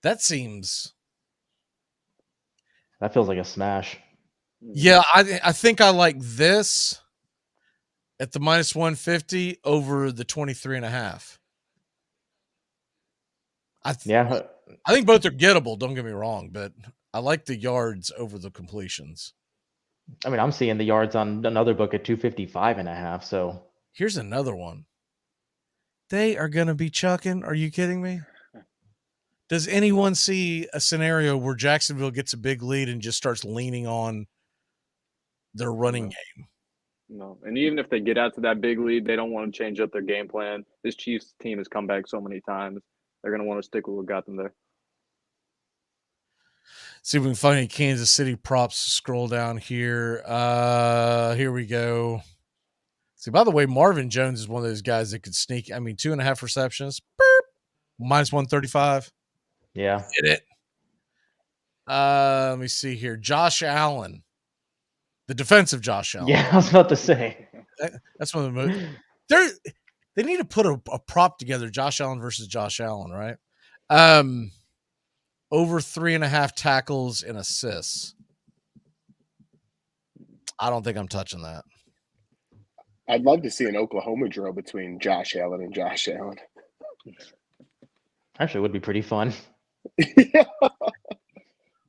That feels like a smash. Yeah, I think I like this at the minus 150 over the 23.5. I think both are gettable, don't get me wrong, but I like the yards over the completions. I mean, I'm seeing the yards on another book at 255.5. So here's another one. They are going to be chucking. Are you kidding me? Does anyone see a scenario where Jacksonville gets a big lead and just starts leaning on their running game? No. And even if they get out to that big lead, they don't want to change up their game plan. This Chiefs team has come back so many times. They're going to want to stick with what got them there. See if we can find any Kansas City props. Scroll down here. Here we go. See, by the way, Marvin Jones is one of those guys that could sneak. I mean, 2.5 receptions. Minus 135. Yeah. Hit it. Let me see here. Josh Allen. The defensive Josh Allen. Yeah, I was about to say. That's one of the most. They need to put a prop together. Josh Allen versus Josh Allen, right? Over 3.5 tackles and assists. I don't think I'm touching that. I'd love to see an Oklahoma drill between Josh Allen and Josh Allen. Actually, it would be pretty fun.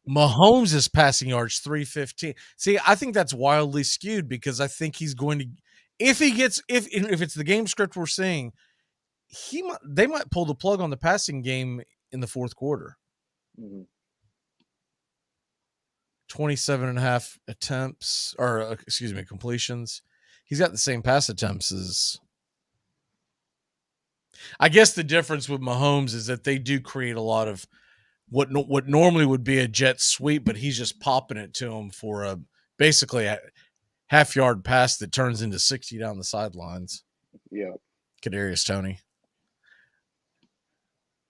Mahomes' passing yards 315. See, I think that's wildly skewed because I think he's going to, if it's the game script we're seeing, they might pull the plug on the passing game in the fourth quarter. 27.5 attempts, or completions. He's got the same pass attempts as. I guess the difference with Mahomes is that they do create a lot of what normally would be a jet sweep, but he's just popping it to him for basically a half-yard pass that turns into 60 down the sidelines. Yeah. Kadarius Toney.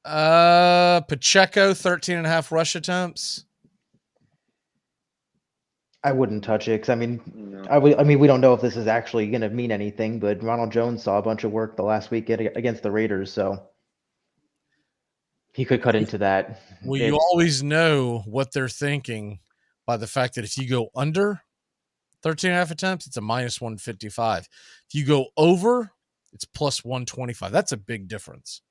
Pacheco, 13.5 rush attempts. I wouldn't touch it because I mean, we don't know if this is actually going to mean anything. But Ronald Jones saw a bunch of work the last week against the Raiders, so he could cut into that. Well, you always know what they're thinking by the fact that if you go under 13.5 attempts, it's a minus 155. If you go over, it's plus 125. That's a big difference.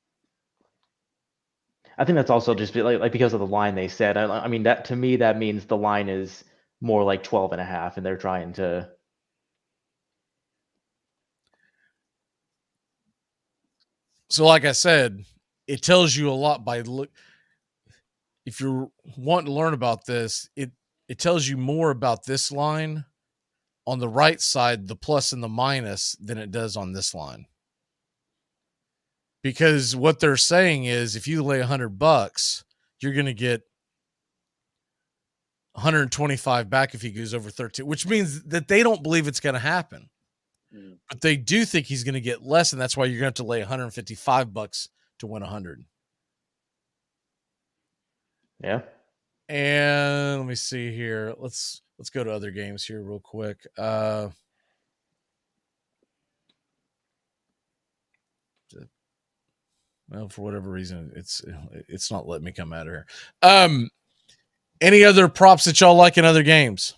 I think that's also just like because of the line they said. I mean, that to me, that means the line is more like 12.5, and they're trying to. So, like I said, it tells you a lot by if you want to learn about this, it tells you more about this line on the right side, the plus and the minus, than it does on this line. Because what they're saying is if you lay $100, you're going to get 125 back if he goes over 13, which means that they don't believe it's going to happen. But they do think he's going to get less, and that's why you're going to have to lay $155 to win 100. Yeah. And let me see here. Let's go to other games here real quick. Well, for whatever reason, it's not letting me come out of here. Any other props that y'all like in other games?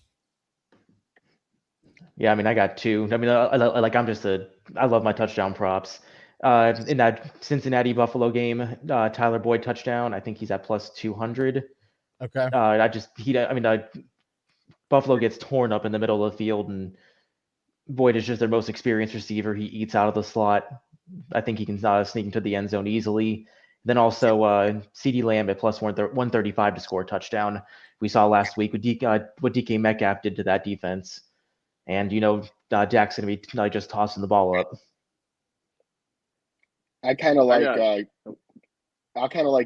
Yeah, I mean, I got two. I mean, I love my touchdown props. In that Cincinnati Buffalo game, Tyler Boyd touchdown. I think he's at plus 200. Okay. Buffalo gets torn up in the middle of the field, and Boyd is just their most experienced receiver. He eats out of the slot. I think he can sneak into the end zone easily. Then also CeeDee Lamb at plus 135 to score a touchdown. We saw last week what DK Metcalf did to that defense. And, Dak's going to be just tossing the ball up. I kind of like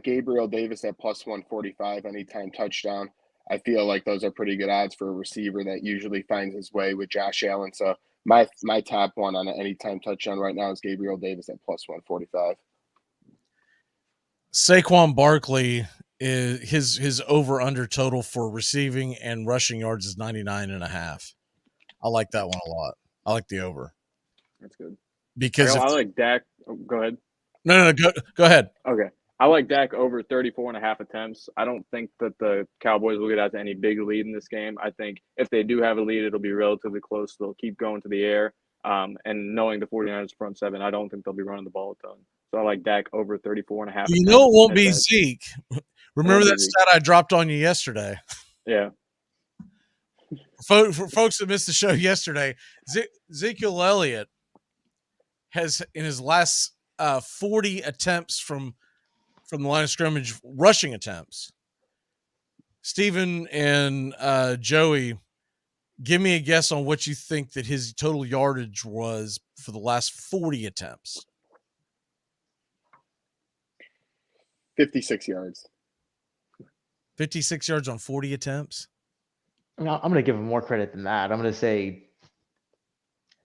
Gabriel Davis at plus 145 anytime touchdown. I feel like those are pretty good odds for a receiver that usually finds his way with Josh Allen. So my top one on an anytime touchdown right now is Gabriel Davis at plus 145. Saquon Barkley is his over under total for receiving and rushing yards is 99.5. I like that one a lot. I like the over. That's good. Because I like Dak. Oh, go ahead. No, go ahead. Okay. I like Dak over 34.5 attempts. I don't think that the Cowboys will get out to any big lead in this game. I think if they do have a lead, it'll be relatively close. They'll keep going to the air. And knowing the 49ers front seven, I don't think they'll be running the ball a ton. So I like Dak over 34.5. You know it won't be Zeke. Remember that stat I dropped on you yesterday? Yeah. For folks that missed the show yesterday, Ezekiel Elliott has, in his last 40 attempts from the line of scrimmage, rushing attempts. Steven and Joey, give me a guess on what you think that his total yardage was for the last 40 attempts. 56 yards. 56 yards on 40 attempts? I'm going to give him more credit than that. I'm going to say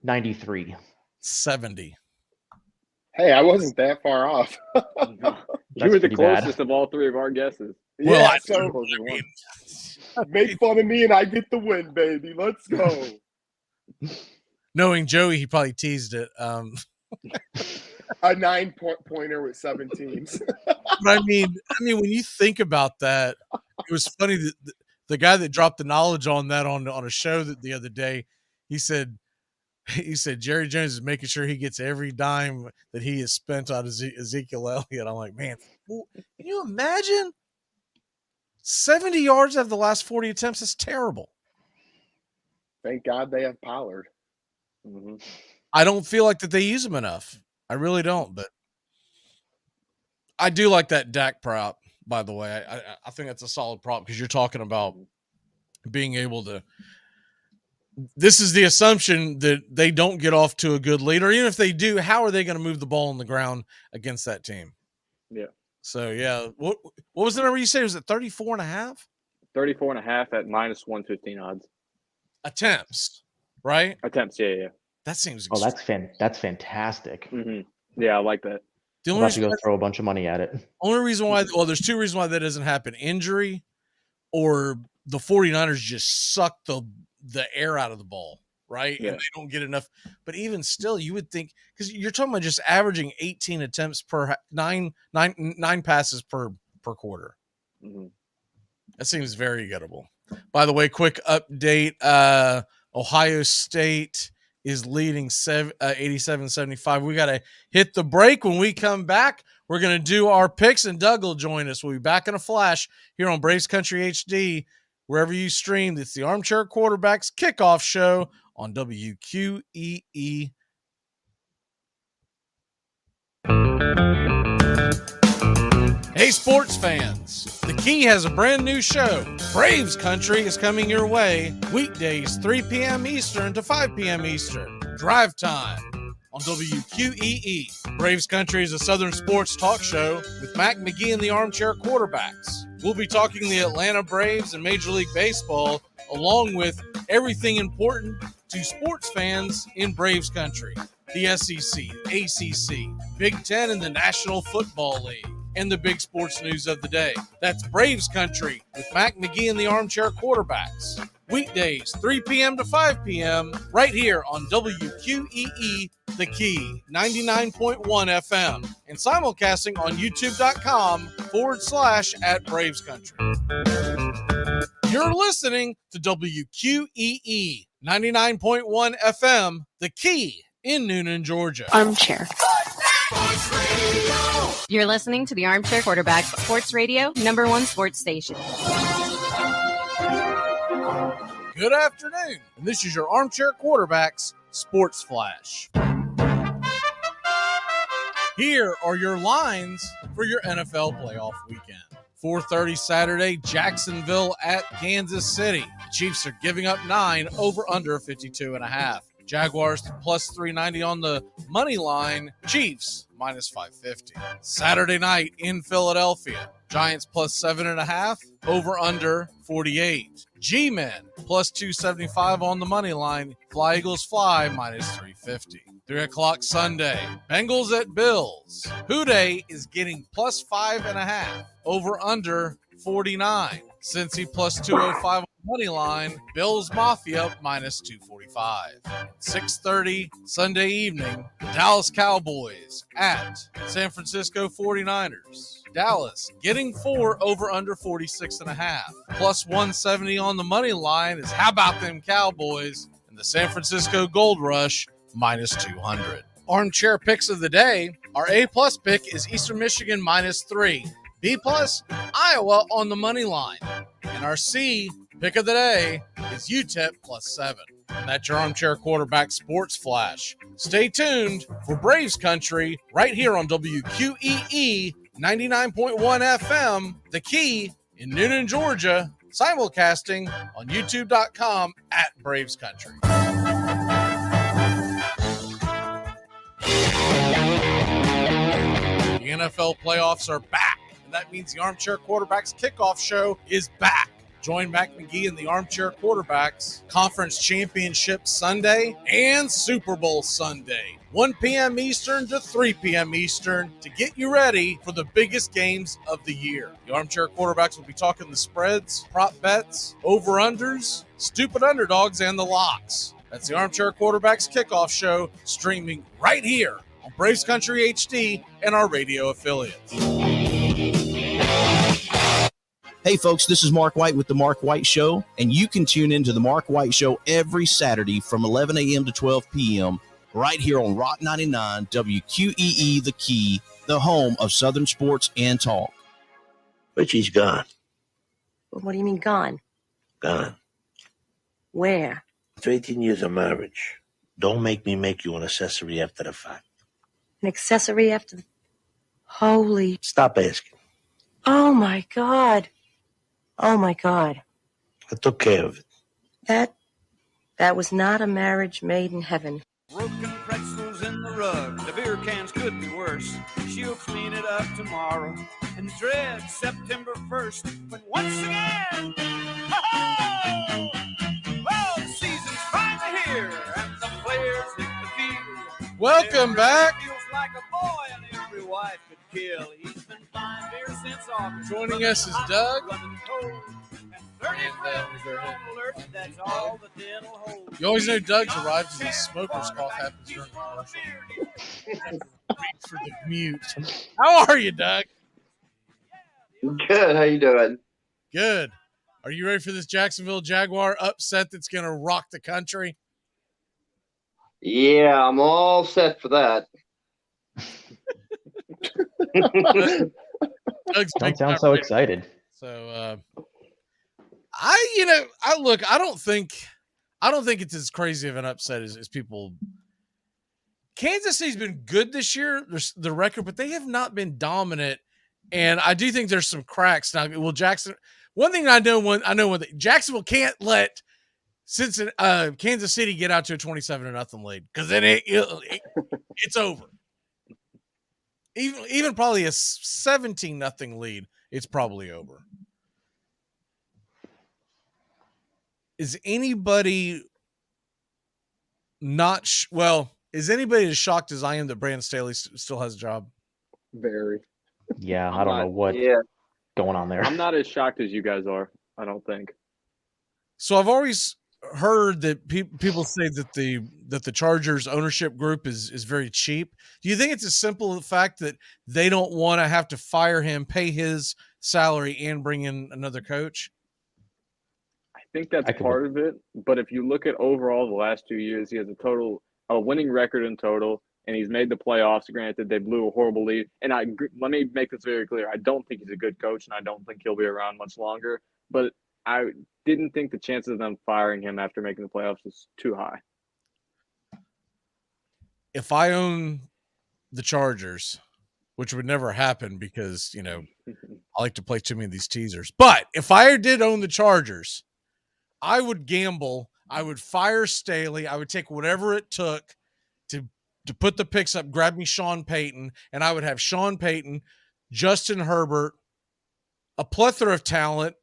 93. 70. Hey, I wasn't that far off. You were the closest of all three of our guesses. Yeah, Well, so make fun of me and I get the win, baby. Let's go. Knowing Joey, he probably teased it. A 9-pointer with 7 teams. But I mean, when you think about that, it was funny that the guy that dropped the knowledge on that on a show that the other day, he said Jerry Jones is making sure he gets every dime that he has spent on Ezekiel Elliott. I'm like, man, can you imagine 70 yards out of the last 40 attempts? That's terrible. Thank God they have Pollard. Mm-hmm. I don't feel like that they use him enough. I really don't, but I do like that Dak prop, by the way. I think that's a solid prop because you're talking about being able to – this is the assumption that they don't get off to a good lead, or even if they do, how are they going to move the ball on the ground against that team? Yeah. So, yeah. What was the number you said? Was it 34.5? 34.5 at minus 115 odds. Attempts, right? Attempts, yeah. That seems – Oh, that's fantastic. Mm-hmm. Yeah, I like that. I'm about to go throw a bunch of money at it. Only reason why – well, there's two reasons why that doesn't happen. Injury or the 49ers just suck the air out of the ball, right? Yeah. And they don't get enough. But even still, you would think – because you're talking about just averaging 18 attempts per nine passes per quarter. Mm-hmm. That seems very gettable. By the way, quick update. Ohio State is leading 87-75. We got to hit the break. When we come back, we're going to do our picks, and Doug will join us. We'll be back in a flash here on Braves Country HD, wherever you stream. It's the Armchair Quarterbacks Kickoff Show on WQEE. Hey, sports fans. The Key has a brand new show. Braves Country is coming your way weekdays 3 p.m. Eastern to 5 p.m. Eastern. Drive time on WQEE. Braves Country is a Southern sports talk show with Mac McGee and the Armchair Quarterbacks. We'll be talking the Atlanta Braves and Major League Baseball, along with everything important to sports fans in Braves Country. The SEC, ACC, Big Ten, and the National Football League. And the big sports news of the day. That's Braves Country with Mac McGee and the Armchair Quarterbacks. Weekdays, 3 p.m. to 5 p.m. right here on WQEE, The Key, 99.1 FM. And simulcasting on youtube.com/@Braves Country. You're listening to WQEE, 99.1 FM, The Key in Noonan, Georgia. Armchair. You're listening to the Armchair Quarterback Sports Radio, #1 sports station. Good afternoon, and this is your Armchair Quarterbacks Sports Flash. Here are your lines for your NFL playoff weekend. 4:30 Saturday, Jacksonville at Kansas City. The Chiefs are giving up 9 over under 52.5. Jaguars plus 390 on the money line. Chiefs minus 550. Saturday night in Philadelphia. Giants plus 7.5 over under 48. G-Men plus 275 on the money line. Fly Eagles fly minus 350. 3 o'clock Sunday. Bengals at Bills. Houday is getting plus 5.5 over under 49. Cincy plus 205 on the money line. Bills Mafia minus 245. 6:30 Sunday evening. The Dallas Cowboys at San Francisco 49ers. Dallas getting 4 over under 46.5. Plus 170 on the money line is how about them Cowboys, and the San Francisco Gold Rush minus 200. Armchair picks of the day. Our A-plus pick is Eastern Michigan minus 3. B-plus, Iowa on the money line. And our C pick of the day is UTEP plus 7. And that's your Armchair Quarterback Sports Flash. Stay tuned for Braves Country right here on WQEE 99.1 FM, The Key in Noonan, Georgia, simulcasting on youtube.com/Braves Country. The NFL playoffs are back. That means the Armchair Quarterbacks Kickoff Show is back. Join Mac McGee and the Armchair Quarterbacks Conference Championship Sunday and Super Bowl Sunday, 1 p.m. Eastern to 3 p.m. Eastern, to get you ready for the biggest games of the year. The Armchair Quarterbacks will be talking the spreads, prop bets, over-unders, stupid underdogs, and the locks. That's the Armchair Quarterbacks Kickoff Show, streaming right here on Braves Country HD and our radio affiliates. Hey folks, this is Mark White with The Mark White Show, and you can tune into The Mark White Show every Saturday from 11 a.m. to 12 p.m. right here on Rock 99 WQEE The Key, the home of Southern sports and talk. Richie's gone. What do you mean gone? Gone. Where? After 18 years of marriage, don't make me make you an accessory after the fact. An accessory after the... Holy... Stop asking. Oh, my God. Oh, my God. I took care of it. That was not a marriage made in heaven. Broken pretzels in the rug. The beer cans could be worse. She'll clean it up tomorrow and dread September 1st when once again, oh, the season's finally here and the players hit the field. Welcome back. Feels like a boy and every wife could kill. He's been flying beer since August. Joining us is Doug. That's all the dental holds. You always know Doug's arrived as a smoker's cough happens during the commercial. For the mute. How are you, Doug? Good. How you doing? Good. Are you ready for this Jacksonville Jaguar upset that's going to rock the country? Yeah, I'm all set for that. Don't sound so excited. So, I don't think it's as crazy of an upset as people. Kansas City's been good this year, the record, but they have not been dominant. And I do think there's some cracks now. Well, one thing I know Jacksonville can't let Kansas City get out to a 27-0 lead, because then it's over. Even probably a 17-0 lead, it's probably over. Is anybody is anybody as shocked as I am that Brandon Staley still has a job? Very. Yeah, I don't know what's going on there. I'm not as shocked as you guys are, I don't think. So I've always heard that people say that the Chargers ownership group is very cheap. Do you think it's as simple as the fact that they don't want to have to fire him, pay his salary, and bring in another coach? I think that's part of it. But if you look at overall the last 2 years, he has a winning record in total, and he's made the playoffs. Granted, they blew a horrible lead. And let me make this very clear. I don't think he's a good coach, and I don't think he'll be around much longer. But I didn't think the chances of them firing him after making the playoffs was too high. If I own the Chargers, which would never happen because, I like to play too many of these teasers. But if I did own the Chargers, I would gamble. I would fire Staley. I would take whatever it took to put the picks up, grab me Sean Payton, and I would have Sean Payton, Justin Herbert, a plethora of talent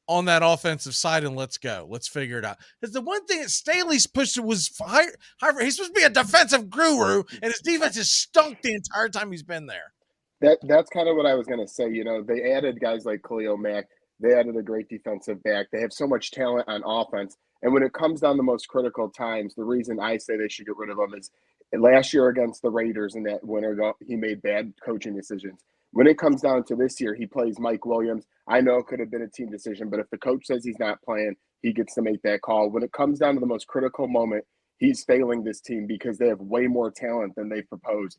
on that offensive side, and let's go. Let's figure it out. Because the one thing that Staley's pushed was he's supposed to be a defensive guru, and his defense has stunk the entire time he's been there. That's kind of what I was going to say. They added guys like Khalil Mack. They added a great defensive back. They have so much talent on offense. And when it comes down to most critical times, the reason I say they should get rid of him is last year against the Raiders in that winter, he made bad coaching decisions. When it comes down to this year, he plays Mike Williams. I know it could have been a team decision, but if the coach says he's not playing, he gets to make that call. When it comes down to the most critical moment, he's failing this team because they have way more talent than they've proposed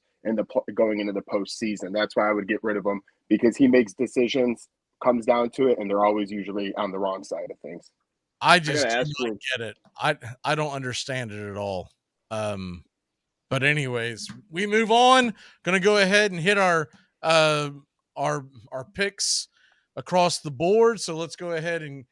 going into the postseason. That's why I would get rid of him, because he makes decisions, comes down to it, and they're always usually on the wrong side of things. I just don't get it. I don't understand it at all. But anyways, we move on. Going to go ahead and hit our picks across the board. So let's go ahead and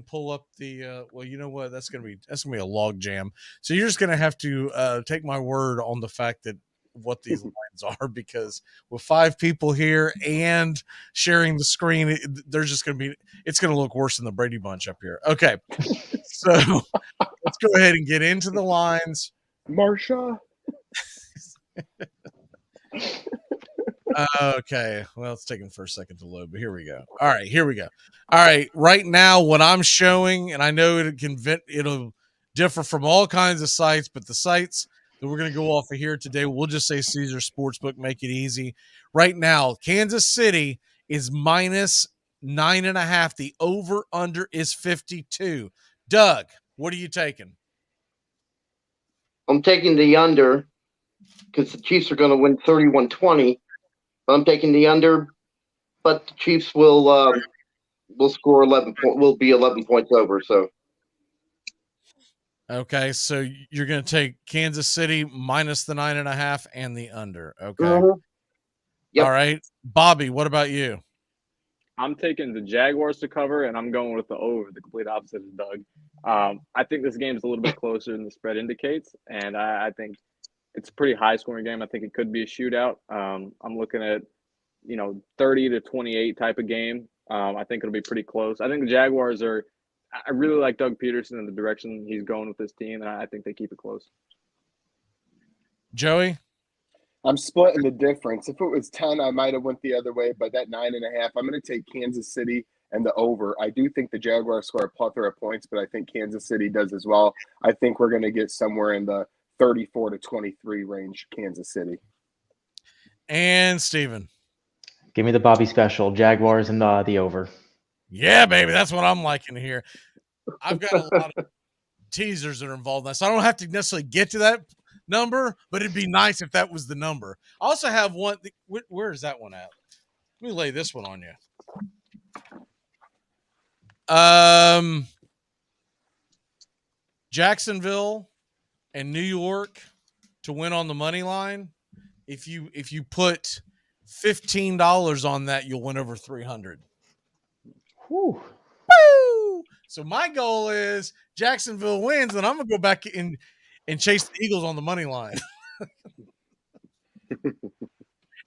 pull up the well, you know what? That's gonna be a log jam. So you're just gonna have to take my word on the fact that what these lines are, because with 5 people here and sharing the screen, there's just going to be, it's going to look worse than the Brady Bunch up here. Okay. So let's go ahead and get into the lines. Marsha. Okay. Well, it's taking for a second to load, but here we go. All right, here we go. All right. Right now, what I'm showing, and I know it'll differ from all kinds of sites, but the sites that we're going to go off of here today, we'll just say Caesar Sportsbook, make it easy. Right now, Kansas City is minus 9.5. The over under is 52. Doug, what are you taking? I'm taking the under because the Chiefs are going to win 31-20. But I'm taking the under, but the Chiefs will score 11 points. Will be 11 points over. So. Okay, so you're going to take Kansas City minus the 9.5 and the under. Okay. Mm-hmm. Yep. All right. Bobby, what about you? I'm taking the Jaguars to cover, and I'm going with the over, the complete opposite of Doug. I think this game is a little bit closer than the spread indicates, and I think it's a pretty high-scoring game. I think it could be a shootout. I'm looking at, 30-28 type of game. I think it'll be pretty close. I think the Jaguars are – I really like Doug Peterson and the direction he's going with this team, and I think they keep it close. Joey? I'm splitting the difference. If it was 10, I might have went the other way, but that 9.5, I'm going to take Kansas City and the over. I do think the Jaguars score a plethora of points, but I think Kansas City does as well. I think we're going to get somewhere in the 34-23 range, Kansas City. And Steven? Give me the Bobby special, Jaguars and the over. Yeah, baby. That's what I'm liking to hear. I've got a lot of teasers that are involved in that, so I don't have to necessarily get to that number, but it'd be nice if that was the number. I also have one. Where is that one at? Let me lay this one on you. Jacksonville and New York to win on the money line. If you put $15 on that, you'll win over 300. Whew. Woo! So my goal is Jacksonville wins, and I'm gonna go back and chase the Eagles on the money line.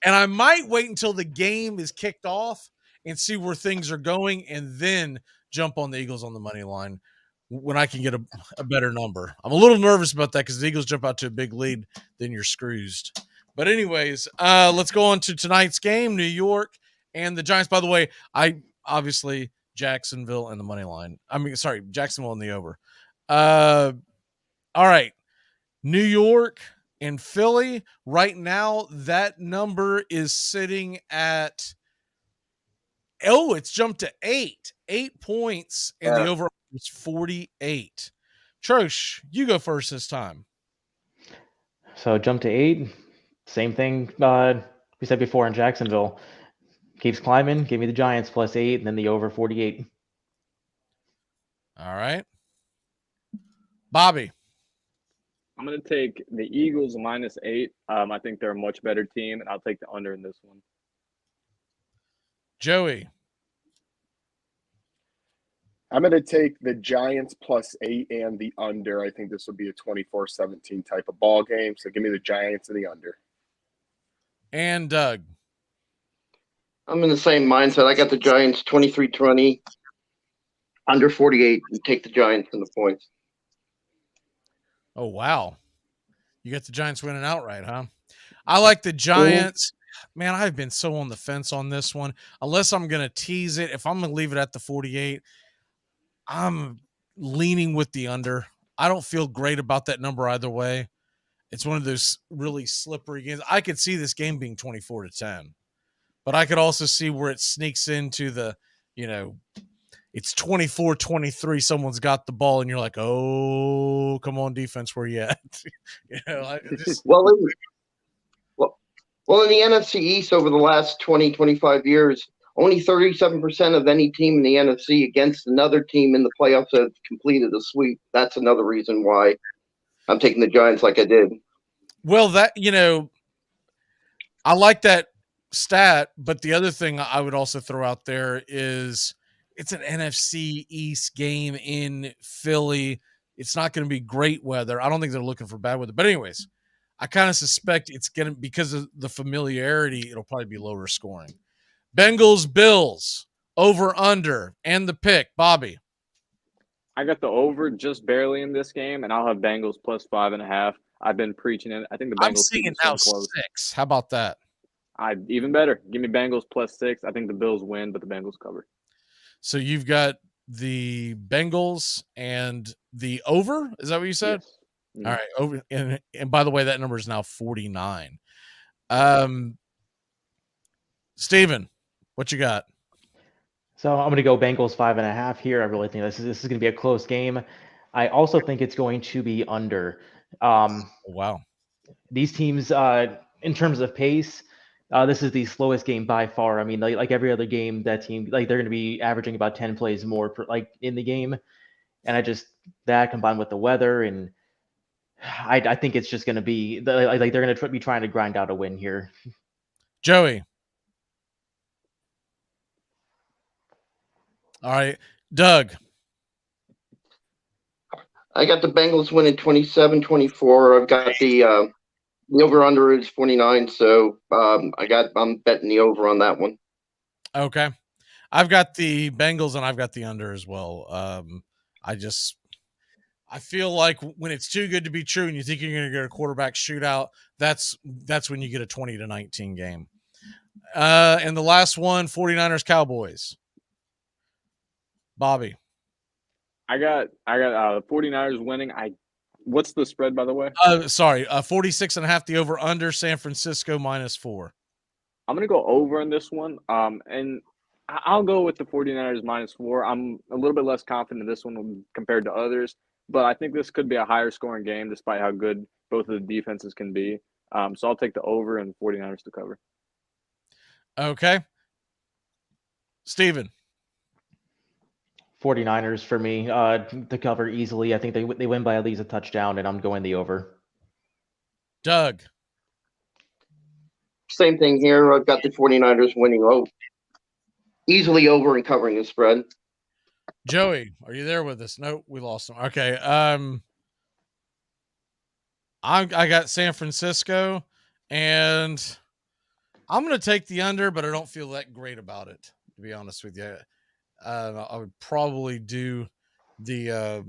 And I might wait until the game is kicked off and see where things are going, and then jump on the Eagles on the money line when I can get a better number. I'm a little nervous about that because the Eagles jump out to a big lead, then you're scroozed. But anyways, let's go on to tonight's game, New York and the Giants. By the way, I obviously Jacksonville and the money line. Jacksonville and the over. All right. New York and Philly. Right now, that number is sitting at it's jumped to 8. 8 points, and the over is 48. Trosh, you go first this time. So jump to 8. Same thing we said before in Jacksonville. Keeps climbing. Give me the Giants plus 8, and then the over 48. All right. Bobby. I'm going to take the Eagles minus 8. I think they're a much better team, and I'll take the under in this one. Joey. I'm going to take the Giants plus 8 and the under. I think this will be a 24-17 type of ball game. So give me the Giants and the under. And Doug. I'm in the same mindset. I got the Giants 23-20, under 48, and take the Giants in the points. Oh, wow. You got the Giants winning outright, huh? I like the Giants. Man, I've been so on the fence on this one. Unless I'm going to tease it. If I'm going to leave it at the 48, I'm leaning with the under. I don't feel great about that number either way. It's one of those really slippery games. I could see this game being 24-10. But I could also see where it sneaks into the, it's 24-23. Someone's got the ball, and you're like, oh, come on, defense, where you at? Well, in the NFC East over the last 20, 25 years, only 37% of any team in the NFC against another team in the playoffs have completed a sweep. That's another reason why I'm taking the Giants like I did. Well, I like that stat, but the other thing I would also throw out there is it's an NFC East game in Philly. It's not going to be great weather. I don't think they're looking for bad weather. But anyways, I kind of suspect it's going to, because of the familiarity, it'll probably be lower scoring. Bengals, Bills, over, under, and the pick. Bobby. I got the over just barely in this game, and I'll have Bengals plus 5.5. I've been preaching it. I think the Bengals I'm seeing keep it this now one close. 6. How about that? Even better. Give me Bengals plus 6. I think the Bills win, but the Bengals cover. So you've got the Bengals and the over. Is that what you said? Yes. Mm-hmm. All right. Over. And by the way, that number is now 49. Steven, what you got? So I'm going to go Bengals 5.5 here. I really think this is going to be a close game. I also think it's going to be under. Wow. These teams, in terms of pace, this is the slowest game by far. I mean, like every other game, that team, like they're going to be averaging about 10 plays more in the game. And that combined with the weather, and I think it's just going to be they're going to be trying to grind out a win here. Joey. All right. Doug. I got the Bengals winning 27-24. I've got the over-under is 49, so I'm betting the over on that one. Okay. I've got the Bengals and I've got the under as well. I feel like when it's too good to be true and you think you're going to get a quarterback shootout, that's when you get a 20-19 game. And the last one, 49ers Cowboys. Bobby. I got the 49ers winning. What's the spread, by the way? 46.5 the over under, San Francisco -4. I'm going to go over in this one. And I'll go with the 49ers -4. I'm a little bit less confident in this one compared to others, but I think this could be a higher scoring game despite how good both of the defenses can be. So I'll take the over and 49ers to cover. Okay. Steven. 49ers for me to cover easily. I think they win by at least a touchdown, and I'm going the over. Doug. Same thing here. I've got the 49ers winning easily over and covering the spread. Joey, are you there with us? No, we lost him. Okay. I got San Francisco, and I'm going to take the under, but I don't feel that great about it, to be honest with you. I would probably do the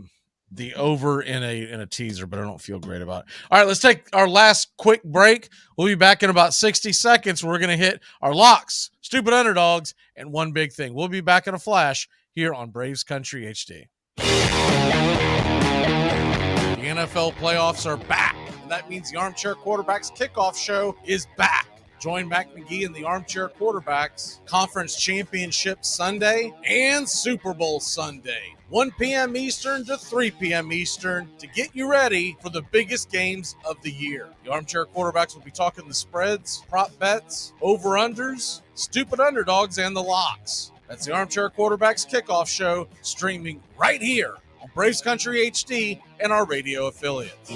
over in a teaser, but I don't feel great about it. All right, let's take our last quick break. We'll be back in about 60 seconds. We're going to hit our locks, stupid underdogs, and one big thing. We'll be back in a flash here on Braves Country HD. The NFL playoffs are back, and that means the Armchair Quarterbacks Kickoff Show is back. Join Mac McGee and the Armchair Quarterbacks Conference Championship Sunday and Super Bowl Sunday, 1 p.m. Eastern to 3 p.m. Eastern, to get you ready for the biggest games of the year. The Armchair Quarterbacks will be talking the spreads, prop bets, over-unders, stupid underdogs, and the locks. That's the Armchair Quarterbacks Kickoff Show, streaming right here on Braves Country HD and our radio affiliates.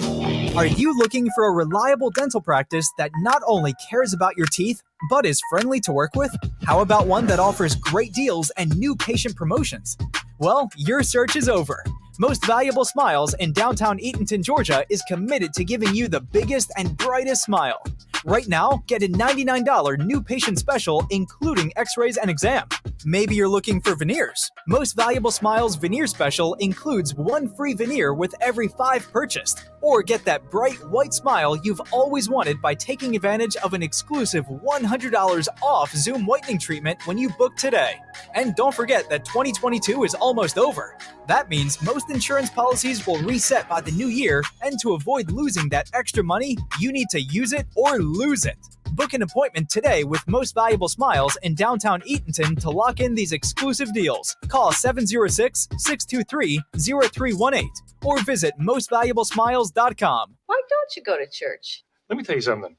Are you looking for a reliable dental practice that not only cares about your teeth, but is friendly to work with? How about one that offers great deals and new patient promotions? Well, your search is over. Most Valuable Smiles in downtown Eatonton, Georgia is committed to giving you the biggest and brightest smile. Right now, get a $99 new patient special, including x-rays and exam. Maybe you're looking for veneers. Most Valuable Smiles veneer special includes 1 free veneer with every 5 purchased. Or get that bright white smile you've always wanted by taking advantage of an exclusive $100 off Zoom whitening treatment when you book today. And don't forget that 2022 is almost over. That means most insurance policies will reset by the new year, and to avoid losing that extra money, you need to use it or lose it. Book an appointment today with Most Valuable Smiles in downtown Eatonton to lock in these exclusive deals. Call 706-623-0318 or visit mostvaluablesmiles.com. Why don't you go to church? Let me tell you something.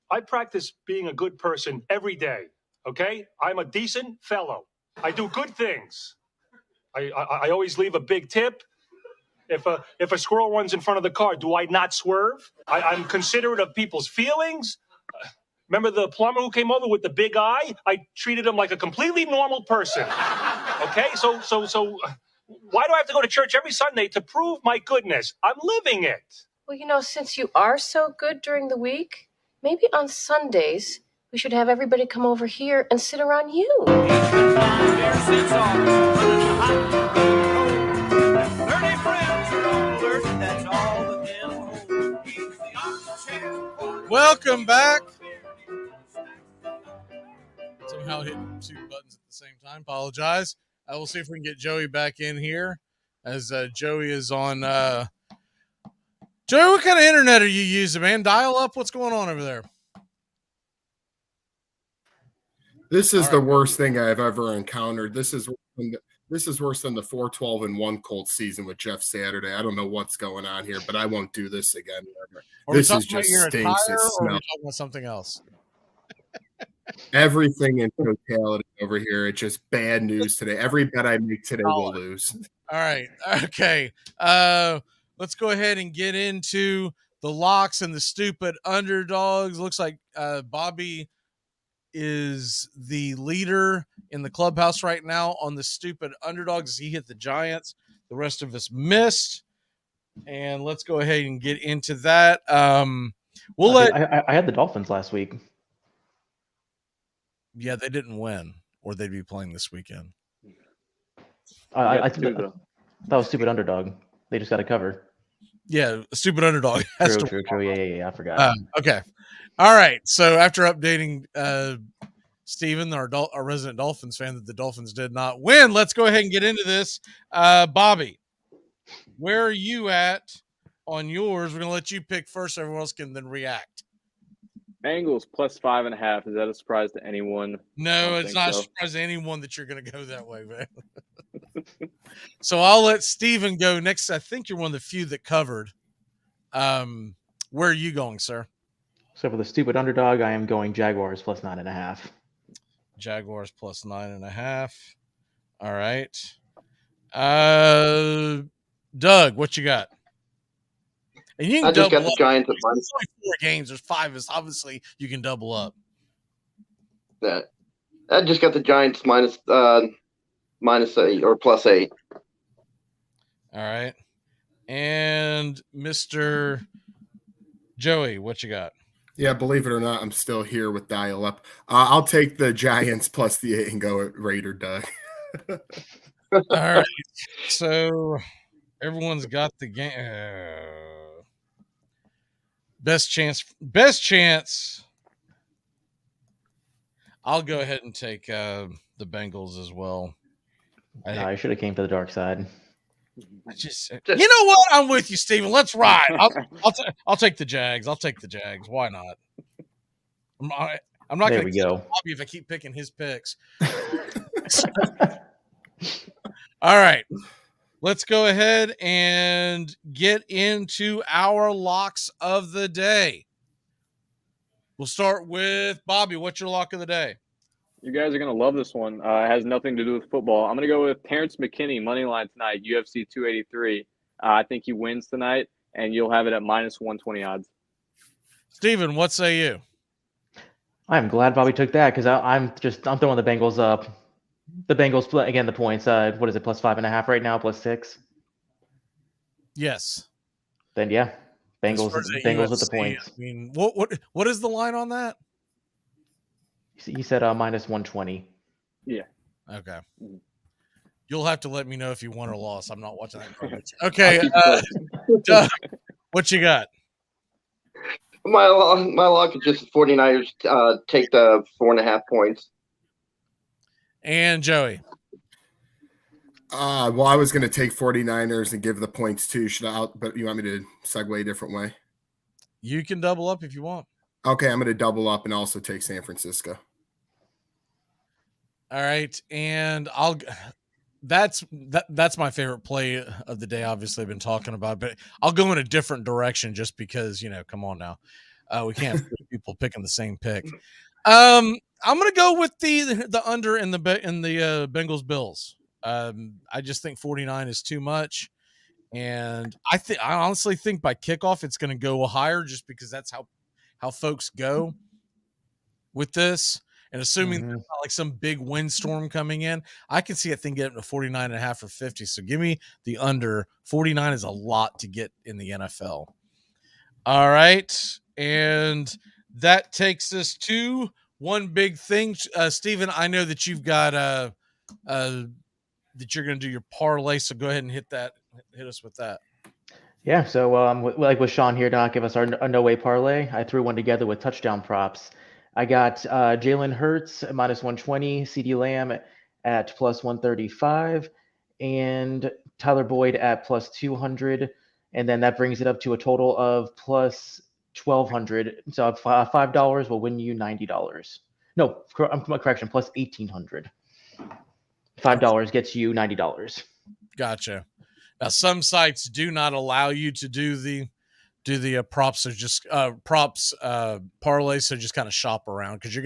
I practice being a good person every day, okay? I'm a decent fellow. I do good things. I always leave a big tip. If a squirrel runs in front of the car, do I not swerve? I'm considerate of people's feelings. Remember the plumber who came over with the big eye? I treated him like a completely normal person. Okay, so why do I have to go to church every Sunday to prove my goodness? I'm living it. Well, since you are so good during the week, maybe on Sundays we should have everybody come over here and sit around you. Welcome back. Somehow hitting two buttons at the same time. Apologize. We'll see if we can get Joey back in here as Joey is on. Joey, what kind of internet are you using, man? Dial up? What's going on over there? This is the worst thing I've ever encountered. This is worse than the 4-12-1 Colts season with Jeff Saturday. I don't know what's going on here, but I won't do this again. This is just stinks. It Or are we smells. talking about something else? Everything in totality over here. It's just bad news today. Every bet I make today will lose. All right. Okay. Let's go ahead and get into the locks and the stupid underdogs. Looks like Bobby is the leader in the clubhouse right now on the stupid underdogs. He hit the Giants. The rest of us missed. And let's go ahead and get into that. I had the Dolphins last week. Yeah, they didn't win, or they'd be playing this weekend. That was stupid underdog. They just got to cover. Yeah, a stupid underdog. True. Yeah. I forgot. Okay. All right. So after updating Steven, our resident Dolphins fan, that the Dolphins did not win, let's go ahead and get into this. Bobby, where are you at on yours? We're going to let you pick first. Everyone else can then react. Bengals plus 5.5. Is that a surprise to anyone? No, it's not a surprise to anyone that you're going to go that way, man. So I'll let Steven go next. I think you're one of the few that covered. Where are you going, sir? So for the stupid underdog, I am going Jaguars plus 9.5. Jaguars plus 9.5. All right. Doug, what you got? And you can I just got the up. Giants at There's only 4 games. There's 5. Is obviously you can double up. that. I just got the Giants minus 8 or plus 8. All right. And Mr. Joey, what you got? Yeah, believe it or not, I'm still here with dial up. I'll take the Giants plus the 8 and go at Raider Doug. All right. So everyone's got the game. Best chance. I'll go ahead and take the Bengals as well. I should have came to the dark side. You know what? I'm with you, Steven. Let's ride. I'll take the Jags. I'll take the Jags. Why not? I'm not going to get Bobby if I keep picking his picks. All right. Let's go ahead and get into our locks of the day. We'll start with Bobby. What's your lock of the day? You guys are going to love this one. It has nothing to do with football. I'm going to go with Terrence McKinney, money line tonight, UFC 283. I think he wins tonight, and you'll have it at minus 120 odds. Steven, what say you? I'm glad Bobby took that because I'm throwing the Bengals up. The Bengals, again, the points. What is it, plus 5.5 right now, plus 6? Yes. Then, yeah, Bengals with the points. I mean, what is the line on that? He said minus 120. Yeah. Okay. You'll have to let me know if you won or lost. I'm not watching that. Okay. Doug, what you got? My lock is just 49ers take the 4.5 points. And Joey. Well, I was going to take 49ers and give the points too. But you want me to segue a different way? You can double up if you want. Okay, I'm going to double up and also take San Francisco. All right, and that's my favorite play of the day. Obviously, I've been talking about, but I'll go in a different direction just because, come on now, we can't have people picking the same pick. I'm going to go with the under in the Bengals Bills. I just think 49 is too much, and I honestly think by kickoff it's going to go higher just because that's how folks go with this. And assuming there's not like some big windstorm coming in, I can see a thing getting to 49.5 or 50. So give me the under. 49 is a lot to get in the NFL. All right. And that takes us to one big thing. Steven, I know that you've got that you're going to do your parlay, so go ahead and hit us with that. Yeah, so like with Sean here to not give us a no-way parlay, I threw one together with touchdown props. I got Jalen Hurts at -120, CeeDee Lamb at +135, and Tyler Boyd at +200, and then that brings it up to a total of +1,200. So $5 will win you $90. No, correction, +1,800. $5 gets you $90. Gotcha. Now, some sites do not allow you to do the props, or just parlay. So just kind of shop around, because you're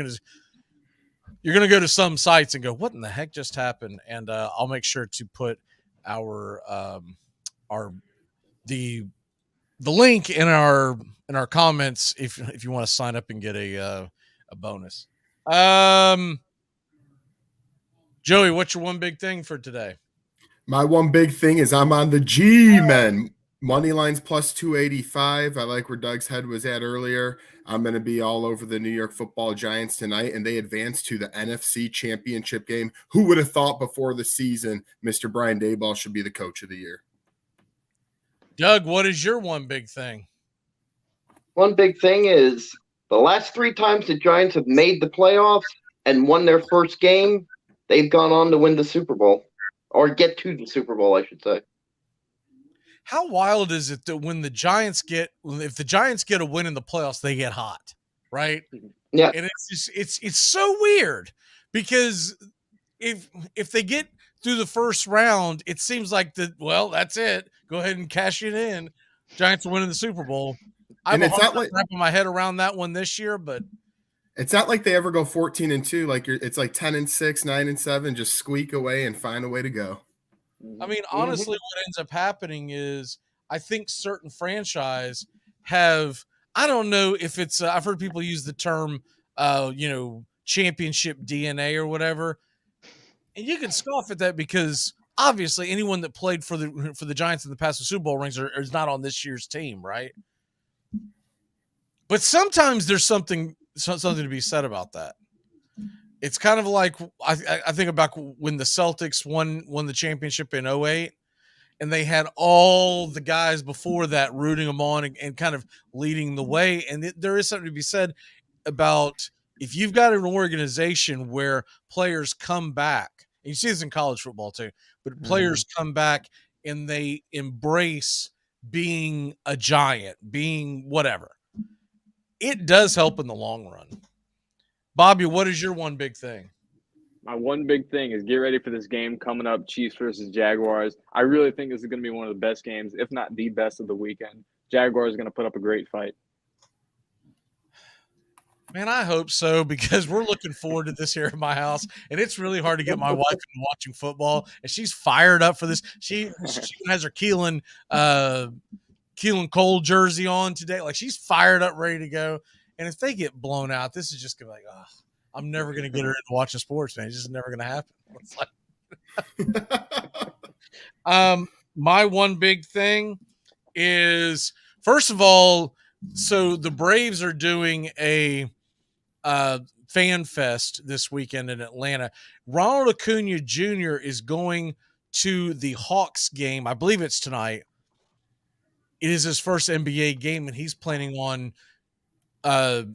gonna go to some sites and go, "What in the heck just happened?" And I'll make sure to put the link in our comments if you want to sign up and get a bonus. Joey, what's your one big thing for today? My one big thing is I'm on the G-Men. Money lines +285. I like where Doug's head was at earlier. I'm going to be all over the New York Football Giants tonight, and they advance to the NFC Championship game. Who would have thought before the season Mr. Brian Daboll should be the coach of the year? Doug, what is your one big thing? One big thing is the last 3 times the Giants have made the playoffs and won their first game, they've gone on to win the Super Bowl. Or get to the Super Bowl, I should say. How wild is it that if the Giants get a win in the playoffs, they get hot, right? Yeah. And it's so weird, because if they get through the first round, it seems like that's it. Go ahead and cash it in. Giants are winning the Super Bowl. I'm wrapping my head around that one this year, but it's not like they ever go 14-2. Like it's like 10-6, 9-7, just squeak away and find a way to go. I mean, honestly, what ends up happening is I think certain franchise have, I don't know if it's, I've heard people use the term, championship DNA or whatever. And you can scoff at that, because obviously anyone that played for the Giants in the past, the Super Bowl rings, is not on this year's team, right? But sometimes there's something to be said about that. It's kind of like, I think about when the Celtics won the championship in 2008, and they had all the guys before that rooting them on and kind of leading the way. And there is something to be said about, if you've got an organization where players come back, and you see this in college football too, but players come back and they embrace being a Giant, being whatever, it does help in the long run. Bobby, what is your one big thing? My one big thing is get ready for this game coming up, Chiefs versus Jaguars. I really think this is going to be one of the best games, if not the best of the weekend. Jaguars are going to put up a great fight. Man, I hope so, because we're looking forward to this here at my house, and it's really hard to get my wife into watching football, and she's fired up for this. She has her Keelan Cole jersey on today. Like, she's fired up, ready to go. And if they get blown out, this is just going to be like, I'm never going to get her into watching sports, man. It's just never going to happen. It's like, my one big thing is, first of all, so the Braves are doing a fan fest this weekend in Atlanta. Ronald Acuna Jr. is going to the Hawks game. I believe it's tonight. It is his first NBA game, and he's planning on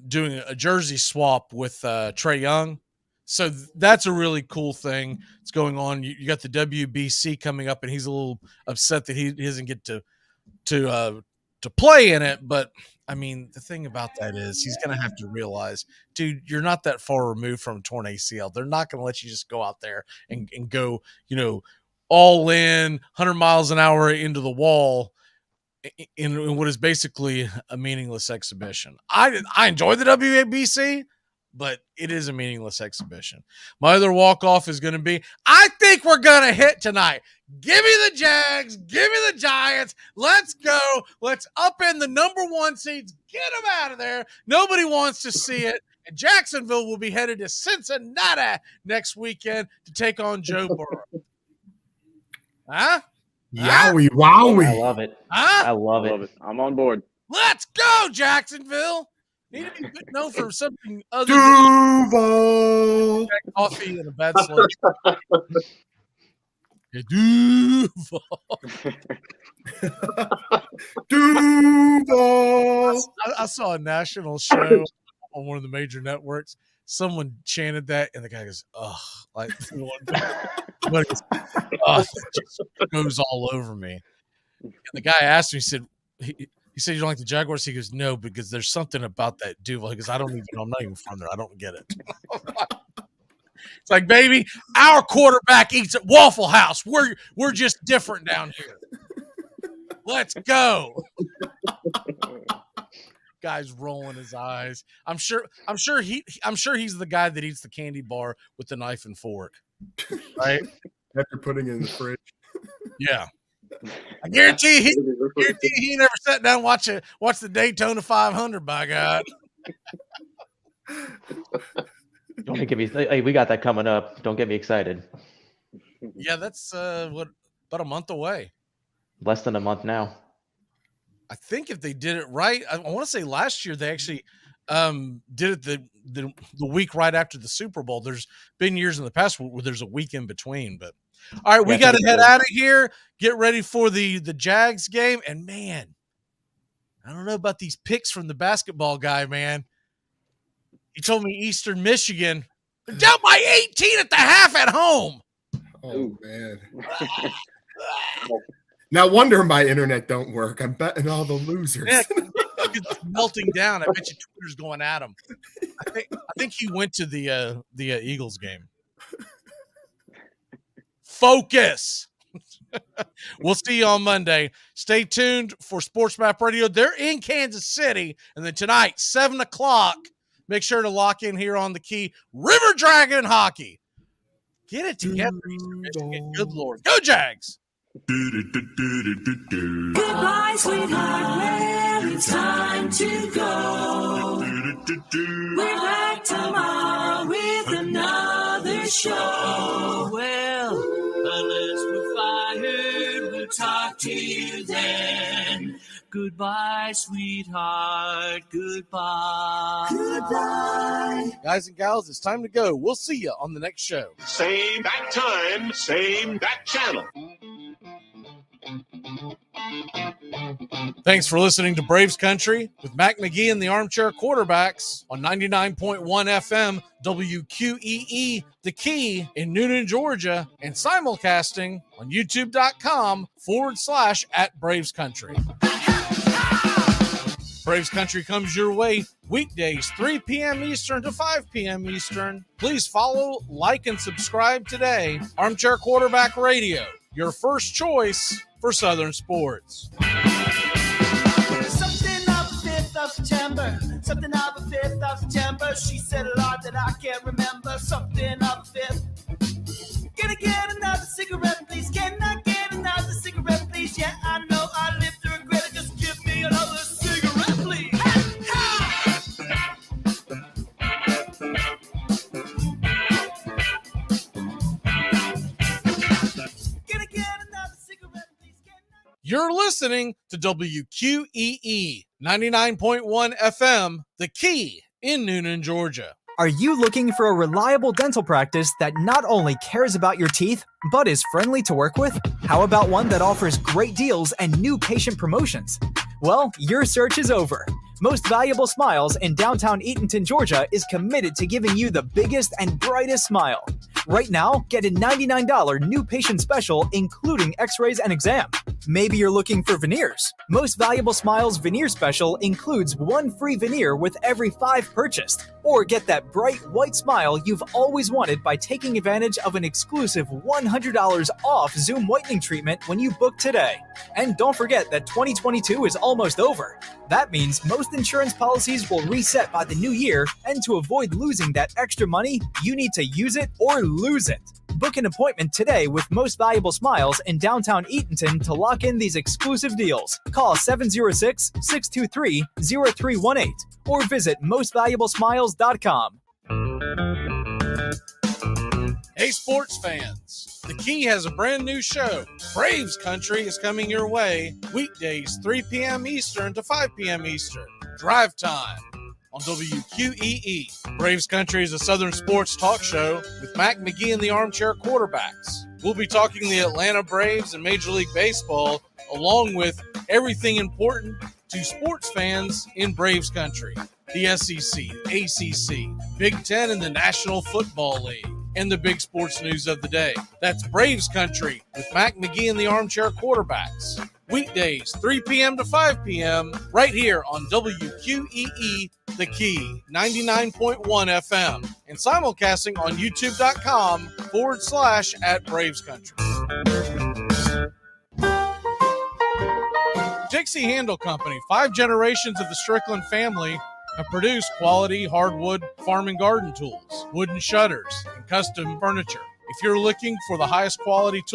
doing a jersey swap with Trae Young. So that's a really cool thing that's going on. You got the WBC coming up, and he's a little upset that he doesn't get to play in it. But I mean, the thing about that is he's going to have to realize, dude, you're not that far removed from a torn ACL. They're not going to let you just go out there and go, all in 100 miles an hour into the wall in what is basically a meaningless exhibition. I enjoy the WABC, but it is a meaningless exhibition. My other walk-off is going to be, I think we're going to hit tonight. Give me the Jags. Give me the Giants. Let's go. Let's up in the number 1 seeds. Get them out of there. Nobody wants to see it. And Jacksonville will be headed to Cincinnati next weekend to take on Joe Burrow. Huh? Yowie, wowie. I love it. Huh? I love it. I'm on board. Let's go, Jacksonville. Need to be known for something other than coffee and a bad slush. Yeah, Duval. Duval. I saw a national show on one of the major networks. Someone chanted that, and the guy goes, "Ugh!" Like, but it's, it just goes all over me. And the guy asked me, he said, "You don't like the Jaguars?" He goes, "No, because there's something about that Duval." He goes, "I'm not even from there. I don't get it." It's like, baby, our quarterback eats at Waffle House. We're just different down here. Let's go. Guy's rolling his eyes. I'm sure he's the guy that eats the candy bar with the knife and fork. Right? After putting it in the fridge. Yeah. I guarantee he never sat down and watch the Daytona 500, by God. Don't get me. Hey, we got that coming up. Don't get me excited. Yeah, that's about a month away. Less than a month now. I think if they did it right, I want to say last year they actually did it the week right after the Super Bowl. There's been years in the past where there's a week in between, but all right, we got to head out of here. Get ready for the JAGS game, and man, I don't know about these picks from the basketball guy, man. He told me Eastern Michigan. They're down by 18 at the half at home. Oh, man. No wonder my internet don't work. I'm betting all the losers. Yeah, it's melting down. I bet you Twitter's going at him. I think he went to the Eagles game. Focus. We'll see you on Monday. Stay tuned for Sports Map Radio. They're in Kansas City. And then tonight, 7 o'clock, make sure to lock in here on the Key. River Dragon Hockey. Get it together, Eastern Michigan. Good Lord. Go Jags. Goodbye, sweetheart. Well, it's time to go. We're back tomorrow with another show. Well, unless we're fired, we'll talk to you then. Goodbye, sweetheart. Goodbye. Goodbye. Guys and gals, it's time to go. We'll see you on the next show. Same bat time, same bat channel. Thanks for listening to Braves Country with Mac McGee and the Armchair Quarterbacks on 99.1 FM WQEE The Key in Noonan, Georgia, and simulcasting on youtube.com/@Braves Country. Braves Country comes your way weekdays, 3 p.m. Eastern to 5 p.m. Eastern. Please follow, like, and subscribe today. Armchair Quarterback Radio, your first choice for Southern sports. Something of the 5th of September. Something of the 5th of September. She said a lot that I can't remember. Something of the 5th. Can I get another cigarette, please? Can I get another cigarette, please? Yeah, I know I live to regret it. Just give me another cigarette, please. You're listening to WQEE 99.1 FM, The Key in Noonan, Georgia. Are you looking for a reliable dental practice that not only cares about your teeth, but is friendly to work with? How about one that offers great deals and new patient promotions? Well, your search is over. Most Valuable Smiles in downtown Eatonton, Georgia is committed to giving you the biggest and brightest smile. Right now, get a $99 new patient special, including x-rays and exam. Maybe you're looking for veneers. Most Valuable Smiles veneer special includes one free veneer with every 5 purchased. Or get that bright white smile you've always wanted by taking advantage of an exclusive $100 off Zoom whitening treatment when you book today. And don't forget that 2022 is almost over. That means most insurance policies will reset by the new year, and to avoid losing that extra money, you need to use it or lose it. Book an appointment today with Most Valuable Smiles in downtown Eatonton to lock in these exclusive deals. Call 706-623-0318 or visit mostvaluablesmiles.com. Hey, sports fans, the Key has a brand new show. Braves Country is coming your way weekdays 3 p.m. Eastern to 5 p.m. Eastern. Drive time on WQEE. Braves Country is a Southern sports talk show with Mac McGee and the Armchair Quarterbacks. We'll be talking the Atlanta Braves and Major League Baseball, along with everything important to sports fans in Braves Country. The SEC, ACC, Big Ten, and the National Football League, and the big sports news of the day. That's Braves Country with Mac McGee and the Armchair Quarterbacks. Weekdays, 3 p.m. to 5 p.m. right here on WQEE, The Key, 99.1 FM, and simulcasting on youtube.com/@Braves Country. Dixie Handle Company, 5 generations of the Strickland family have produced quality hardwood farm and garden tools, wooden shutters, and custom furniture. If you're looking for the highest quality tools,